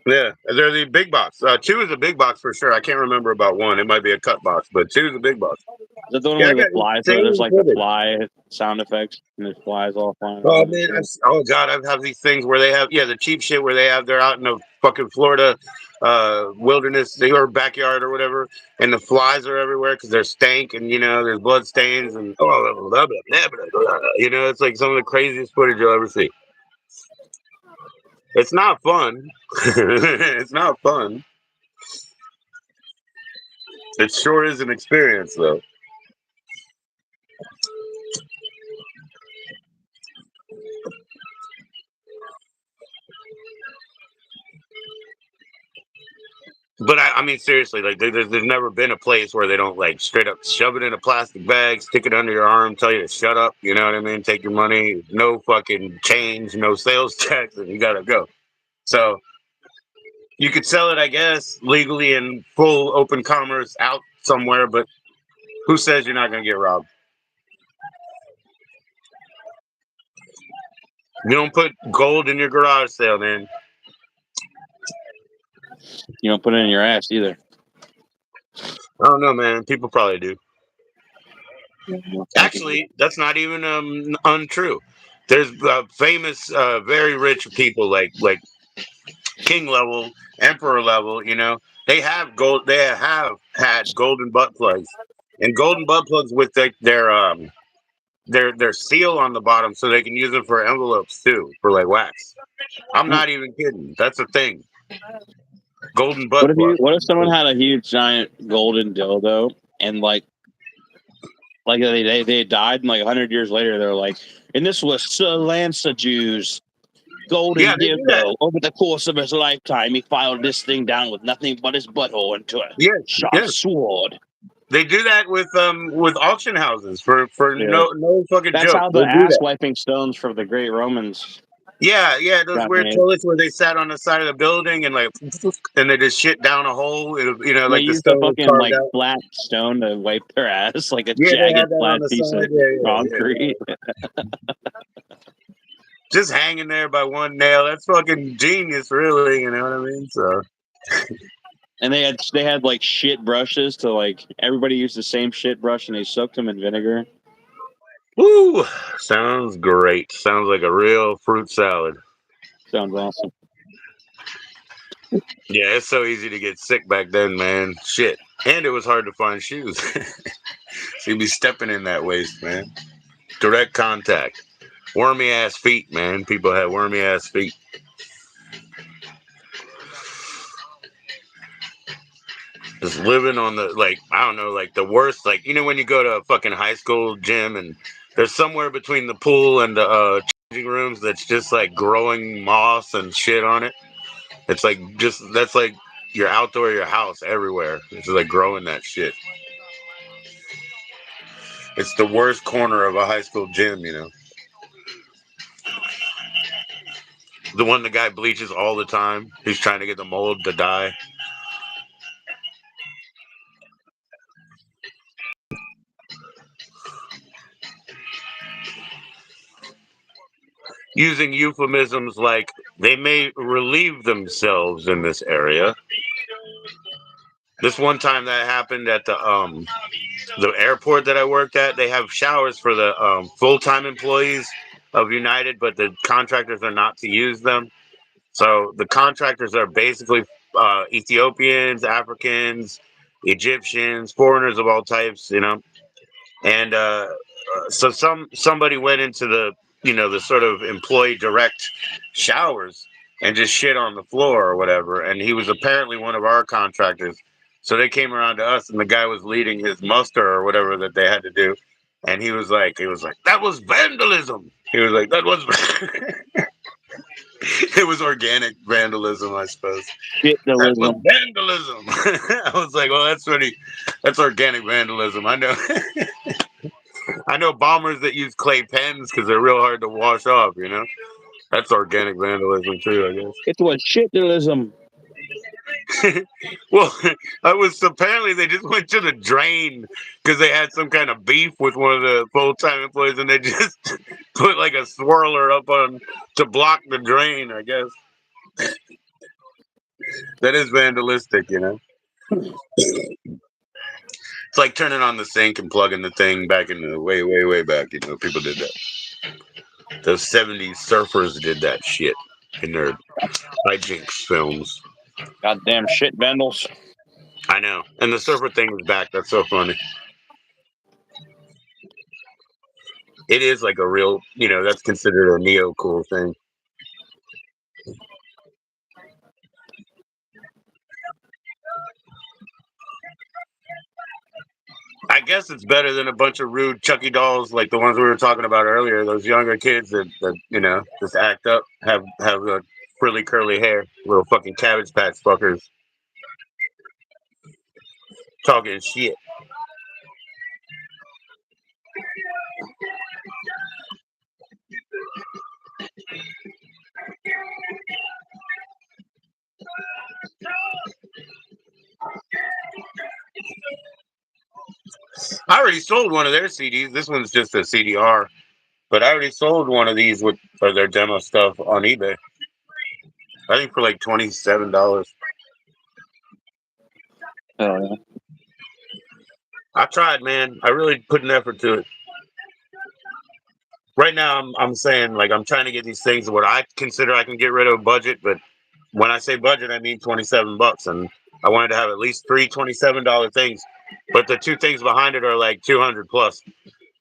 Yeah, they're the big box. Two is a big box for sure. I can't remember about one. It might be a cut box, but two is a big box. Is that the one Yeah, I where the got flies? There's insane like the footage. fly sound effects, and the flies all flying Oh around. man, oh god, I've had these things where they have the cheap shit where they're out in the fucking Florida wilderness or backyard or whatever, and the flies are everywhere because they're stank and there's blood stains and it's like some of the craziest footage you'll ever see. It's not fun. It's not fun. It sure is an experience though. But I mean, seriously, like there's never been a place where they don't like straight up shove it in a plastic bag, stick it under your arm, tell you to shut up. You know what I mean? Take your money, no fucking change, no sales tax, and you gotta go. So you could sell it, I guess, legally in full open commerce out somewhere, but who says you're not gonna get robbed? You don't put gold in your garage sale, man. You don't put it in your ass either. I don't know, man. People probably do. Actually, that's not even untrue. There's famous, very rich people like king level, emperor level. They have gold. They have had golden butt plugs, and golden butt plugs with their seal on the bottom, so they can use them for envelopes too, for like wax. I'm not even kidding. That's a thing. Golden butt plug. What if someone had a huge giant golden dildo and like they died and like 100 years later they're like, and this was Sir Lancelot's golden Yeah, they do that. dildo. Over the course of his lifetime, he filed this thing down with nothing but his butthole into a sharp Yeah. sword. They do that with auction houses for Yeah. no fucking That's joke. how the ass wiping stones for the great Romans. Yeah, those got weird made. toilets where they sat on the side of the building and and they just shit down a hole. They Like the used stone a was fucking carved out. flat stone to wipe their ass, like a Yeah, they had jagged that on flat the piece side. of concrete. Just hanging there by one nail. That's fucking genius, really. You know what I mean? So. And they had like shit brushes to like everybody used the same shit brush and they soaked them in vinegar. Woo! Sounds great. Sounds like a real fruit salad. Sounds awesome. Yeah, it's so easy to get sick back then, man. Shit. And it was hard to find shoes. So you'd be stepping in that waste, man. Direct contact. Wormy ass feet, man. People had wormy ass feet. Just living on the, like, I don't know, like the worst, like, when you go to a fucking high school gym and there's somewhere between the pool and the changing rooms that's just like growing moss and shit on it. It's like that's like your outdoor, your house everywhere. It's just like growing that shit. It's the worst corner of a high school gym, The one the guy bleaches all the time. He's trying to get the mold to die. Using euphemisms like they may relieve themselves in this area. This one time that happened at the airport that I worked at. They have showers for the full-time employees of United, but the contractors are not to use them. So the contractors are basically Ethiopians, Africans, Egyptians, foreigners of all types, And so somebody went into the the sort of employee direct showers and just shit on the floor or whatever. And he was apparently one of our contractors. So they came around to us, and the guy was leading his muster or whatever that they had to do. And he was like, that was vandalism. He was like, that was, it was organic vandalism, I suppose. That was Shitalism. vandalism. I was like, well, that's organic vandalism. I know. I know bombers that use clay pens because they're real hard to wash off, you know? That's organic vandalism too, I guess. It was shitalism. Well, I was apparently they just went to the drain because they had some kind of beef with one of the full-time employees, and they just put like a swirler up on to block the drain. I guess that is vandalistic, you know. It's like turning on the sink and plugging the thing back in the way back. You know, people did that. Those 70s surfers did that shit in their hijinks films. Goddamn shit vandals. I know. And the surfer thing was back. That's so funny. It is like a real, you know, that's considered a neo cool thing. I guess it's better than a bunch of rude Chucky dolls like the ones we were talking about earlier. Those younger kids that you know, just act up, have frilly curly hair, little fucking Cabbage Patch fuckers. Talking shit. I already sold one of their CDs. This one's just a CDR, but I already sold one of these with for their demo stuff on eBay. I think for like $27. Yeah. I tried, man. I really put an effort to it. Right now, I'm saying like I'm trying to get these things where I consider I can get rid of budget, but when I say budget, I mean $27, and I wanted to have at least three $27 things, but the two things behind it are like 200 plus.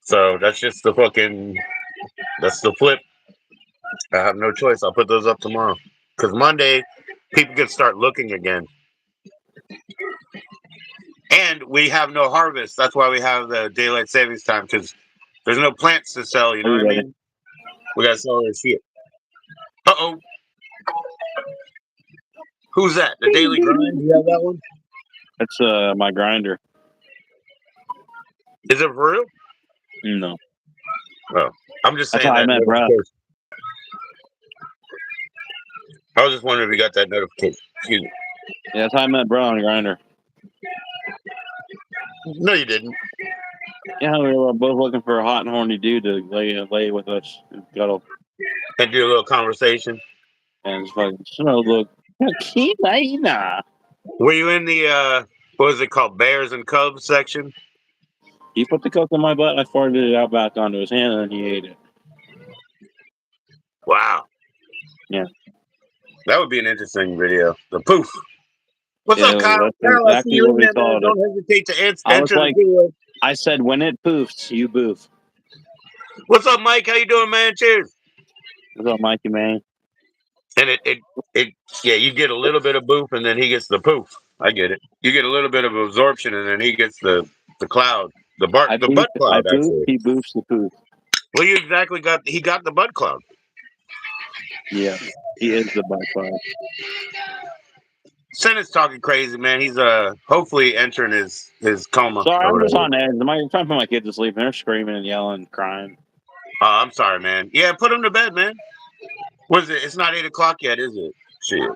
So that's just that's the flip. I have no choice. I'll put those up tomorrow because Monday people can start looking again. And we have no harvest. That's why we have the daylight savings time because there's no plants to sell. You know what I mean? We gotta sell our shit. Uh-oh. Who's that? The Daily Grind? You have that one? That's my grinder. Is it for real? No. Oh, I'm just That's saying how I that met Brad. notification. I was just wondering if you got that notification. Excuse me. Yeah, that's how I met Bro on grinder. No, you didn't. Yeah, we were both looking for a hot and horny dude to lay with us and cuddle. And do a little conversation. And it's fucking look. Were you in the what was it called? Bears and Cubs section? He put the coke in my butt. I farted it out back onto his hand, and then he ate it. Wow. Yeah. That would be an interesting video. The poof. What's Yeah, up, Kyle? that's Kyle, I see exactly you what in we there, man. called it. Don't hesitate to I was enter like- the video. I said, when it poofs, you boof. What's up, Mike? How you doing, man? Cheers. What's up, Mikey, man? And it yeah, you get a little bit of boof and then he gets the poof. I get it. You get a little bit of absorption and then he gets the cloud. The butt cloud, I poof, actually. he boofs the poof. Well, you exactly he got the butt cloud. Yeah, he is the butt cloud. Senate's talking crazy, man. He's hopefully entering his coma. Sorry, or I'm just whatever. on edge. I'm trying to put my kids to sleep, and they're screaming and yelling and crying. I'm sorry, man. Yeah, put him to bed, man. Was it? It's not 8 o'clock yet, is it? Shit.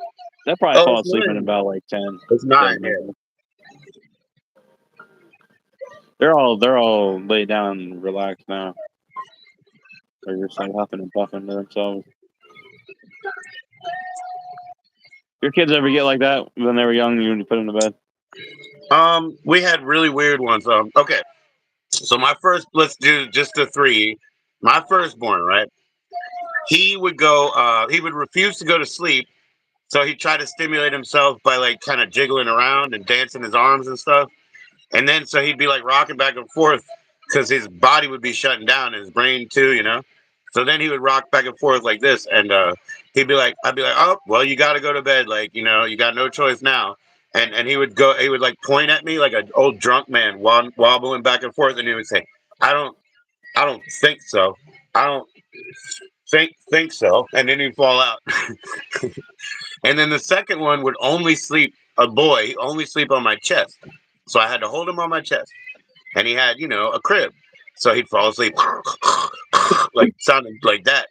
They'll probably fall it's asleep 9. in about like 10. It's 9. Yeah. They're all laid down and relaxed now. They're just like huffing and puffing to themselves. Your kids ever get like that when they were young when you put them to bed? We had really weird ones. Okay. So let's do just the 3. My firstborn, right? He would he would refuse to go to sleep. So he'd try to stimulate himself by like kind of jiggling around and dancing his arms and stuff. And then so he'd be like rocking back and forth because his body would be shutting down and his brain too, you know? So then he would rock back and forth like this, and he'd be like, I'd be like, oh, well, you got to go to bed, like, you know, you got no choice now. And he would go, he would like point at me like an old drunk man, wobbling back and forth, and he would say, I don't, I don't think so. I don't think so, and then he'd fall out. And then the second one would only sleep, a boy, he only sleep on my chest. So I had to hold him on my chest, and he had, you know, a crib. So he'd fall asleep, like sounding like that,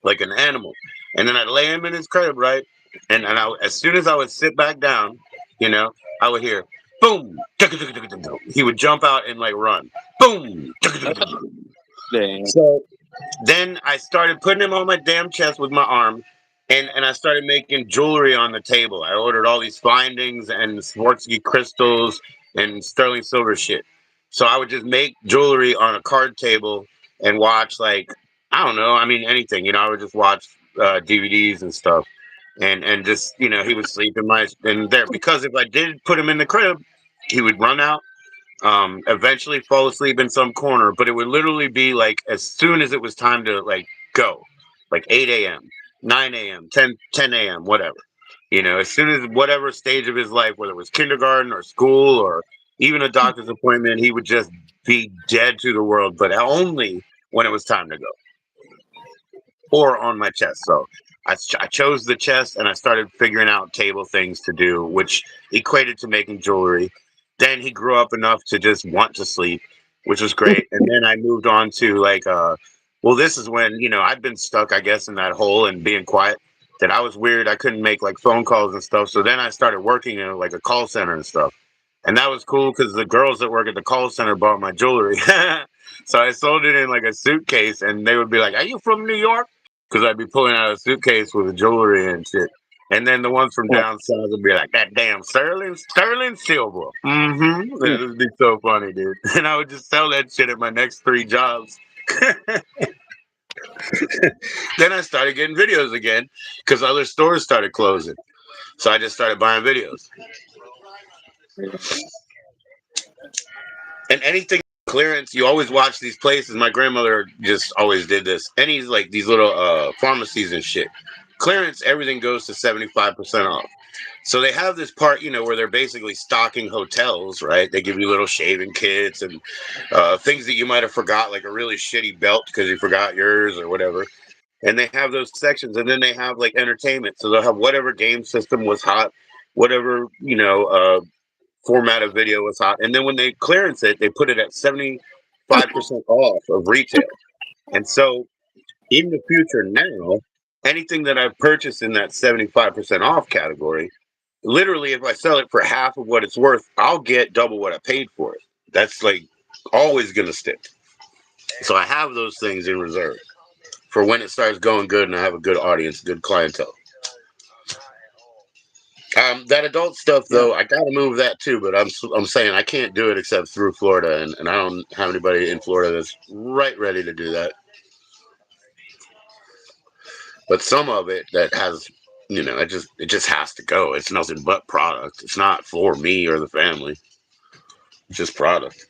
like an animal. And then I'd lay him in his crib, right? And as soon as I would sit back down, you know, I would hear boom. He would jump out and like run. Boom. Dang. So then I started putting him on my damn chest with my arm, and I started making jewelry on the table. I ordered all these findings and Swarovski crystals and sterling silver shit. So I would just make jewelry on a card table and watch, like, I don't know, I mean anything. You know, I would just watch DVDs and stuff, and just, you know, he would sleep in there, because if I did put him in the crib, he would run out, eventually fall asleep in some corner, but it would literally be like as soon as it was time to like go, like 8 a.m., 9 a.m., 10 a.m., whatever. You know, as soon as whatever stage of his life, whether it was kindergarten or school or even a doctor's appointment, he would just be dead to the world, but only when it was time to go, or on my chest. So I chose the chest, and I started figuring out table things to do, which equated to making jewelry. Then he grew up enough to just want to sleep, which was great. And then I moved on to like, well, this is when, you know, I'd been stuck, I guess, in that hole and being quiet, that I was weird. I couldn't make like phone calls and stuff. So then I started working in like a call center and stuff. And that was cool because the girls that work at the call center bought my jewelry. So I sold it in like a suitcase, and they would be like, "Are you from New York?" Because I'd be pulling out a suitcase with the jewelry and shit. And then the ones from down south would be like, "That damn sterling silver." Mm-hmm. It would be so funny, dude. And I would just sell that shit at my next 3 jobs. Then I started getting videos again because other stores started closing. So I just started buying videos. And anything clearance, you always watch these places. My grandmother just always did this. Any like these little pharmacies and shit. Clearance, everything goes to 75% off. So they have this part, you know, where they're basically stocking hotels, right? They give you little shaving kits and things that you might have forgot, like a really shitty belt because you forgot yours or whatever. And they have those sections, and then they have like entertainment. So they'll have whatever game system was hot, whatever, you know, format of video was hot. And then when they clearance it, they put it at 75% off of retail. And so in the future now, anything that I've purchased in that 75% off category, literally, if I sell it for half of what it's worth, I'll get double what I paid for it. That's like always going to stick. So I have those things in reserve for when it starts going good and I have a good audience, good clientele. That adult stuff though, I gotta move that too. But I'm saying I can't do it except through Florida, and I don't have anybody in Florida that's right ready to do that. But some of it that has, you know, it just has to go. It's nothing but product. It's not for me or the family. It's just product.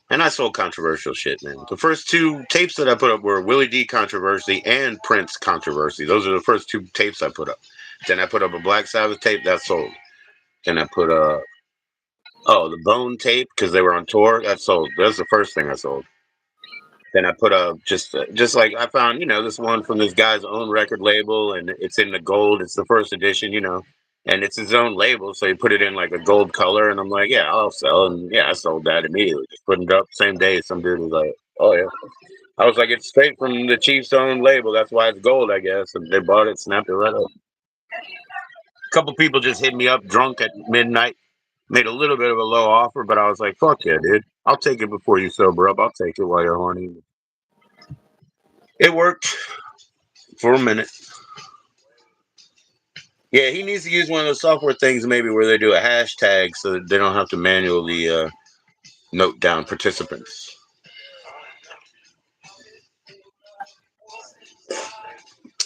And I sold controversial shit, man. The first 2 tapes that I put up were Willie D controversy and Prince controversy. Those are the first 2 tapes I put up. Then I put up a Black Sabbath tape that sold. Then I put the Bone tape because they were on tour. That sold. That's the first thing I sold. Then I put up just like I found, you know, this one from this guy's own record label, and it's in the gold. It's the first edition, you know, and it's his own label, so he put it in like a gold color, and I'm like, yeah, I'll sell. And yeah, I sold that immediately. Just put it up same day. Some dude was like, oh yeah. I was like, it's straight from the Chiefs' own label. That's why it's gold, I guess. And they bought it, snapped it right up. A couple people just hit me up drunk at midnight. Made a little bit of a low offer, but I was like, fuck yeah, dude. I'll take it before you sober up. I'll take it while you're horny. It worked for a minute. Yeah, he needs to use one of those software things maybe where they do a hashtag so that they don't have to manually note down participants.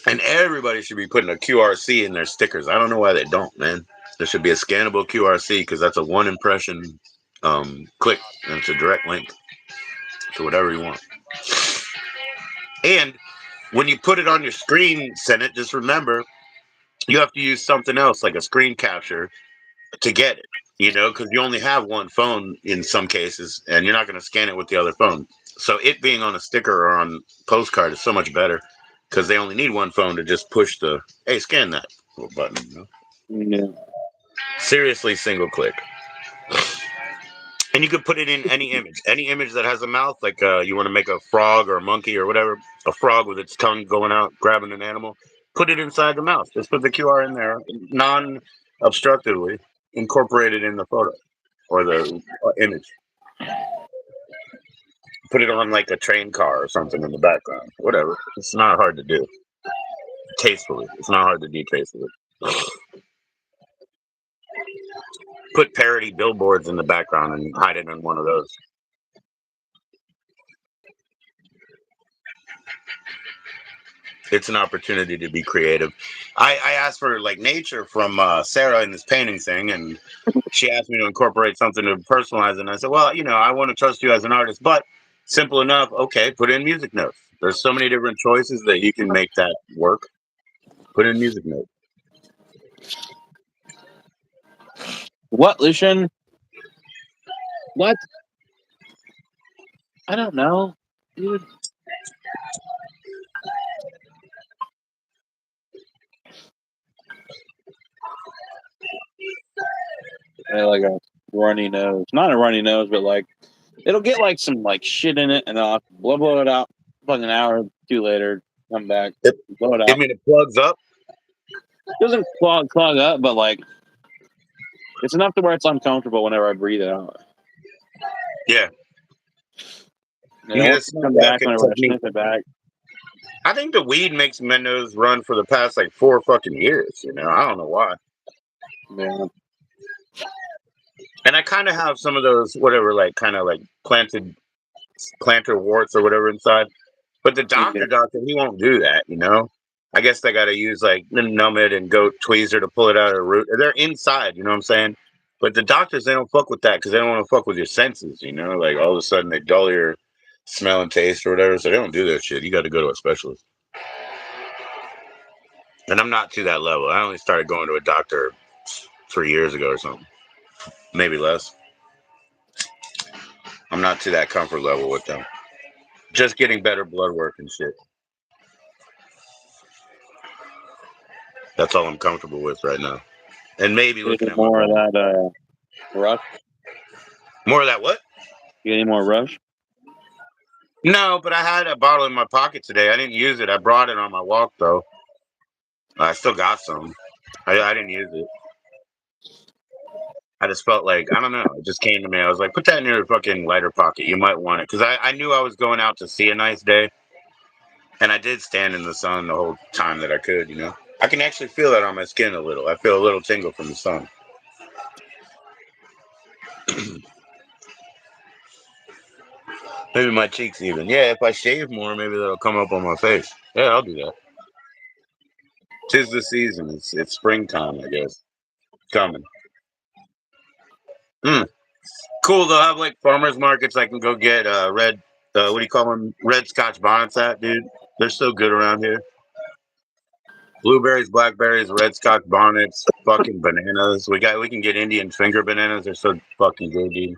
And everybody should be putting a QRC in their stickers. I don't know why they don't, man. There should be a scannable QRC because that's a one impression click, and it's a direct link to whatever you want. And when you put it on your screen, Senate, just remember you have to use something else like a screen capture to get it, because you only have one phone in some cases and you're not going to scan it with the other phone. So it being on a sticker or on postcard is so much better because they only need one phone to just push the, hey, scan that little button. Yeah. Seriously, single click. And you could put it in any image that has a mouth, like you want to make a frog or a monkey or whatever, a frog with its tongue going out, grabbing an animal, put it inside the mouth. Just put the QR in there, non-obstructively, incorporate it in the photo or the image. Put it on like a train car or something in the background, whatever. It's not hard to do. Tastefully. It's not hard to do tastefully. Put parody billboards in the background and hide it in one of those. It's an opportunity to be creative. I asked for like nature from Sarah in this painting thing, and she asked me to incorporate something to personalize it. And I said, well, I want to trust you as an artist, but simple enough. Okay, put in music notes. There's so many different choices that you can make that work. Put in music notes. What, Lucian? What? I don't know, dude. I had like a runny nose. Not a runny nose, but like it'll get like some like shit in it, and then I'll have to blow it out. Like an hour or two later, come back, blow it out. I mean, it plugs up. It doesn't clog up, but like it's enough to where it's uncomfortable whenever I breathe it out. Yeah. And it won't come back whenever I sniff it back. I think the weed makes my nose run for the past like 4 fucking years. I don't know why. Yeah. And I kind of have some of those whatever, like kind of like plantar warts or whatever inside. But the doctor, he won't do that. I guess they got to use like numb it and goat tweezer to pull it out of the root. They're inside. You know what I'm saying? But the doctors, they don't fuck with that because they don't want to fuck with your senses. Like all of a sudden they dull your smell and taste or whatever. So they don't do that shit. You got to go to a specialist. And I'm not to that level. I only started going to a doctor 3 years ago or something. Maybe less. I'm not to that comfort level with them. Just getting better blood work and shit. That's all I'm comfortable with right now. And maybe looking at more of that rush. More of that what? You got any more rush? No, but I had a bottle in my pocket today. I didn't use it. I brought it on my walk though. I still got some. I didn't use it. I just felt like, I don't know. It just came to me. I was like, put that in your fucking lighter pocket. You might want it. Because I knew I was going out to see a nice day. And I did stand in the sun the whole time that I could, I can actually feel that on my skin a little. I feel a little tingle from the sun. Maybe my cheeks even. Yeah, if I shave more, maybe that'll come up on my face. Yeah, I'll do that. 'Tis the season. It's springtime, I guess. Coming. Cool. They'll have like farmers markets. I can go get red. What do you call them? Red Scotch bonnets at, dude. They're so good around here. Blueberries, blackberries, red Scotch bonnets, fucking bananas. We can get Indian finger bananas. They're so fucking good, dude.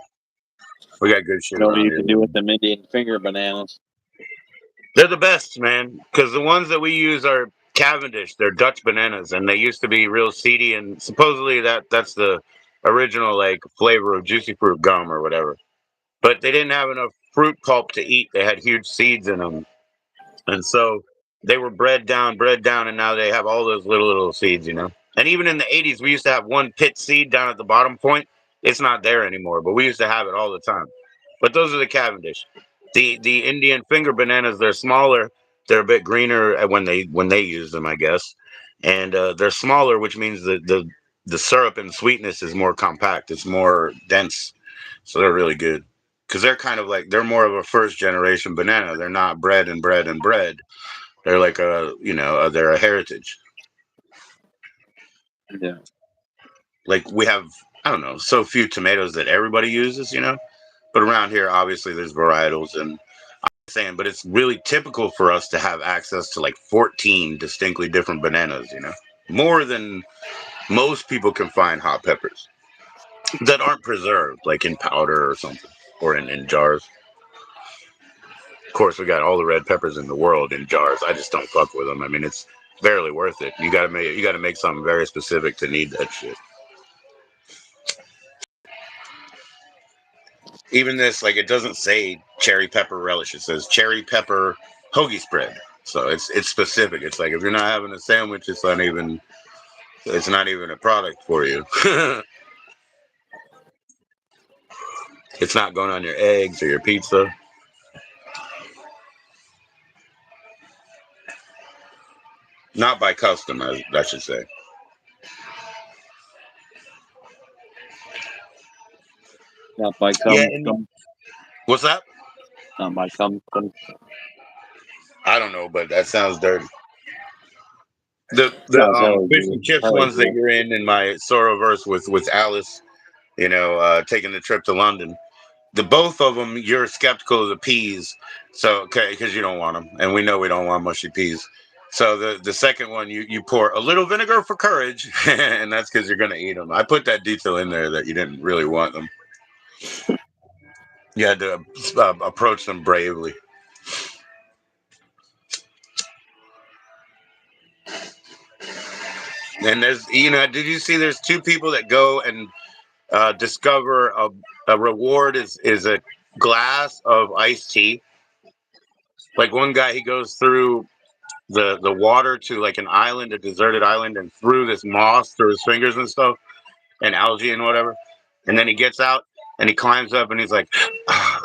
We got good shit. You know what you can do with them Indian finger bananas? They're the best, man. Because the ones that we use are Cavendish. They're Dutch bananas, and they used to be real seedy. And supposedly that's the original like flavor of juicy fruit gum or whatever. But they didn't have enough fruit pulp to eat. They had huge seeds in them, and so they were bred down, and now they have all those little seeds, And even in the 80s, we used to have one pit seed down at the bottom point. It's not there anymore, but we used to have it all the time. But those are the Cavendish. The Indian finger bananas, they're smaller. They're a bit greener when they use them, I guess. And they're smaller, which means the syrup and sweetness is more compact. It's more dense. So they're really good. Because they're kind of like, they're more of a first generation banana. They're not bred. They're like they're a heritage. Yeah. Like we have, I don't know, so few tomatoes that everybody uses, But around here, obviously, there's varietals, and saying, but it's really typical for us to have access to like 14 distinctly different bananas, more than most people can find hot peppers that aren't preserved, like in powder or something, or in jars. Of course, we got all the red peppers in the world in jars. I just don't fuck with them. I mean, it's barely worth it. You gotta make something very specific to need that shit. Even this, like, it doesn't say cherry pepper relish. It says cherry pepper hoagie spread. So it's specific. It's like if you're not having a sandwich, it's not even a product for you. It's not going on your eggs or your pizza. Not by custom, I should say. Not by Yeah. cum, What's that? not by cum. I don't know, but that sounds dirty. The Sounds hella fish and good. chips Hella ones that good. you're in my Soroverse with Alice, taking the trip to London. The both of them, you're skeptical of the peas, so okay, because you don't want them, and we know we don't want mushy peas. So the second one, you pour a little vinegar for courage, and that's because you're gonna eat them. I put that detail in there that you didn't really want them. You had to approach them bravely. And did you see? There's two people that go and discover a reward is a glass of iced tea. Like one guy, he goes through the water to like an island, a deserted island, and through this moss through his fingers and stuff, and algae and whatever. And then he gets out and he climbs up and he's like,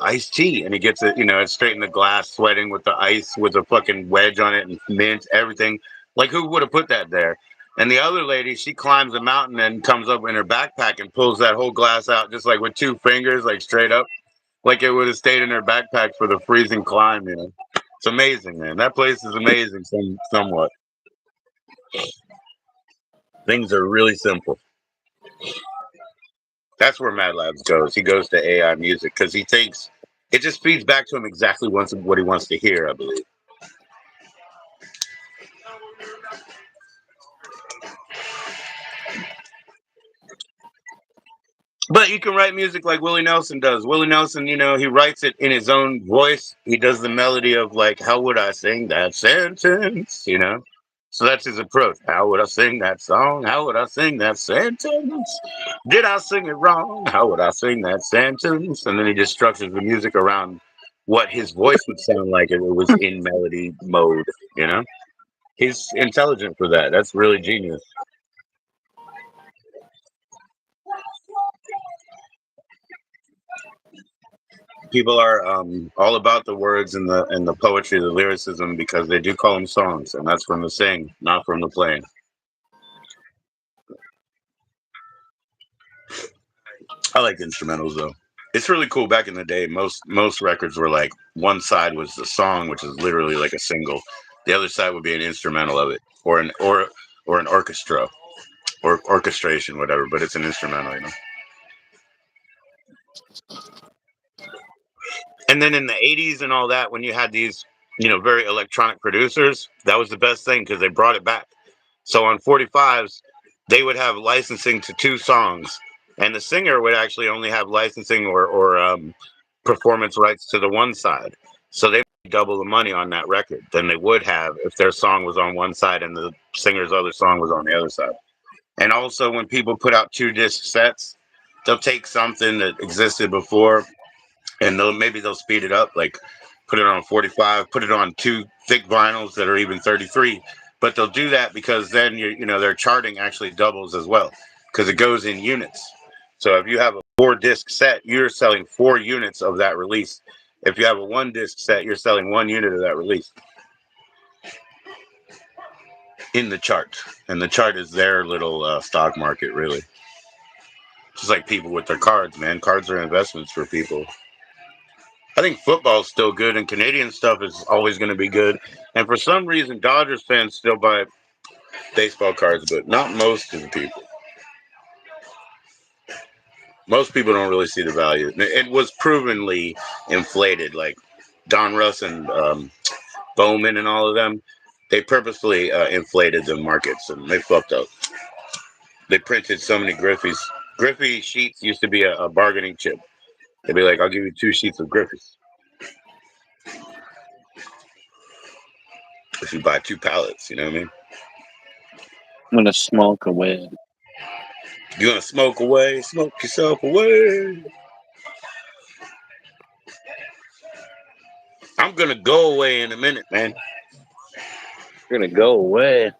iced tea. And he gets it, it's straight in the glass, sweating with the ice, with a fucking wedge on it and mint, everything. Like, who would have put that there? And the other lady, she climbs a mountain and comes up in her backpack and pulls that whole glass out just like with two fingers, like straight up, like it would have stayed in her backpack for the freezing climb. It's amazing, man. That place is amazing, somewhat. Things are really simple. That's where Mad Labs goes. He goes to AI music because it just feeds back to him exactly what he wants to hear, I believe. But you can write music like Willie Nelson does. Willie Nelson, he writes it in his own voice. He does the melody of like, how would I sing that sentence? So that's his approach. How would I sing that song? How would I sing that sentence? Did I sing it wrong? How would I sing that sentence? And then he just structures the music around what his voice would sound like if it was in melody mode, you know? He's intelligent for that. That's really genius. People are all about the words and the poetry, the lyricism, because they do call them songs, and that's from the sing, not from the playing. I like instrumentals though. It's really cool. Back in the day, most records were like one side was the song, which is literally like a single. The other side would be an instrumental of it, or an orchestra, or orchestration, whatever. But it's an instrumental. And then in the '80s and all that, when you had these, very electronic producers, that was the best thing because they brought it back. So on 45s, they would have licensing to two songs, and the singer would actually only have licensing or performance rights to the one side. So they double the money on that record than they would have if their song was on one side and the singer's other song was on the other side. And also, when people put out 2 disc sets, they'll take something that existed before and maybe they'll speed it up, like put it on 45, put it on 2 thick vinyls that are even 33. But they'll do that because then their charting actually doubles as well because it goes in units. So if you have a 4 disc set, you're selling 4 units of that release. If you have a 1 disc set, you're selling 1 unit of that release in the chart. And the chart is their little stock market, really. Just like people with their cards, man. Cards are investments for people. I think football's still good, and Canadian stuff is always going to be good. And for some reason, Dodgers fans still buy baseball cards, but not most of the people. Most people don't really see the value. It was provenly inflated, like Don Russ and Bowman and all of them. They purposefully inflated the markets, and they fucked up. They printed so many Griffies. Griffey sheets used to be a bargaining chip. They'd be like, "I'll give you 2 sheets of Griffies if you buy 2 pallets." You know what I mean? I'm gonna smoke away. You gonna smoke away? Smoke yourself away. I'm gonna go away in a minute, man. You're gonna go away.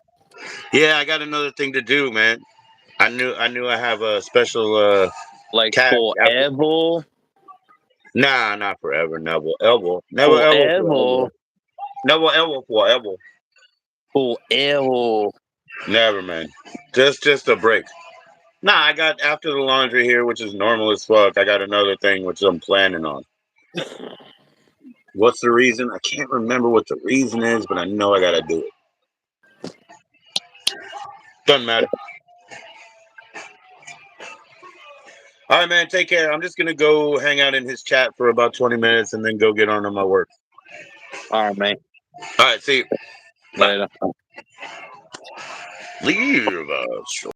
Yeah, I got another thing to do, man. I knew I have a special Like cash. forever. Nah, not forever. Never, ever, never, ever, Forever. forever. Never, ever, forever. Forever. Never, man. Just a break. Nah, I got after the laundry here, which is normal as fuck. I got another thing which I'm planning on. What's the reason? I can't remember what the reason is, but I know I gotta do it. Doesn't matter. All right, man. Take care. I'm just gonna go hang out in his chat for about 20 minutes and then go get on to my work. All right, man. All right. See you. Bye. Later. Leave us.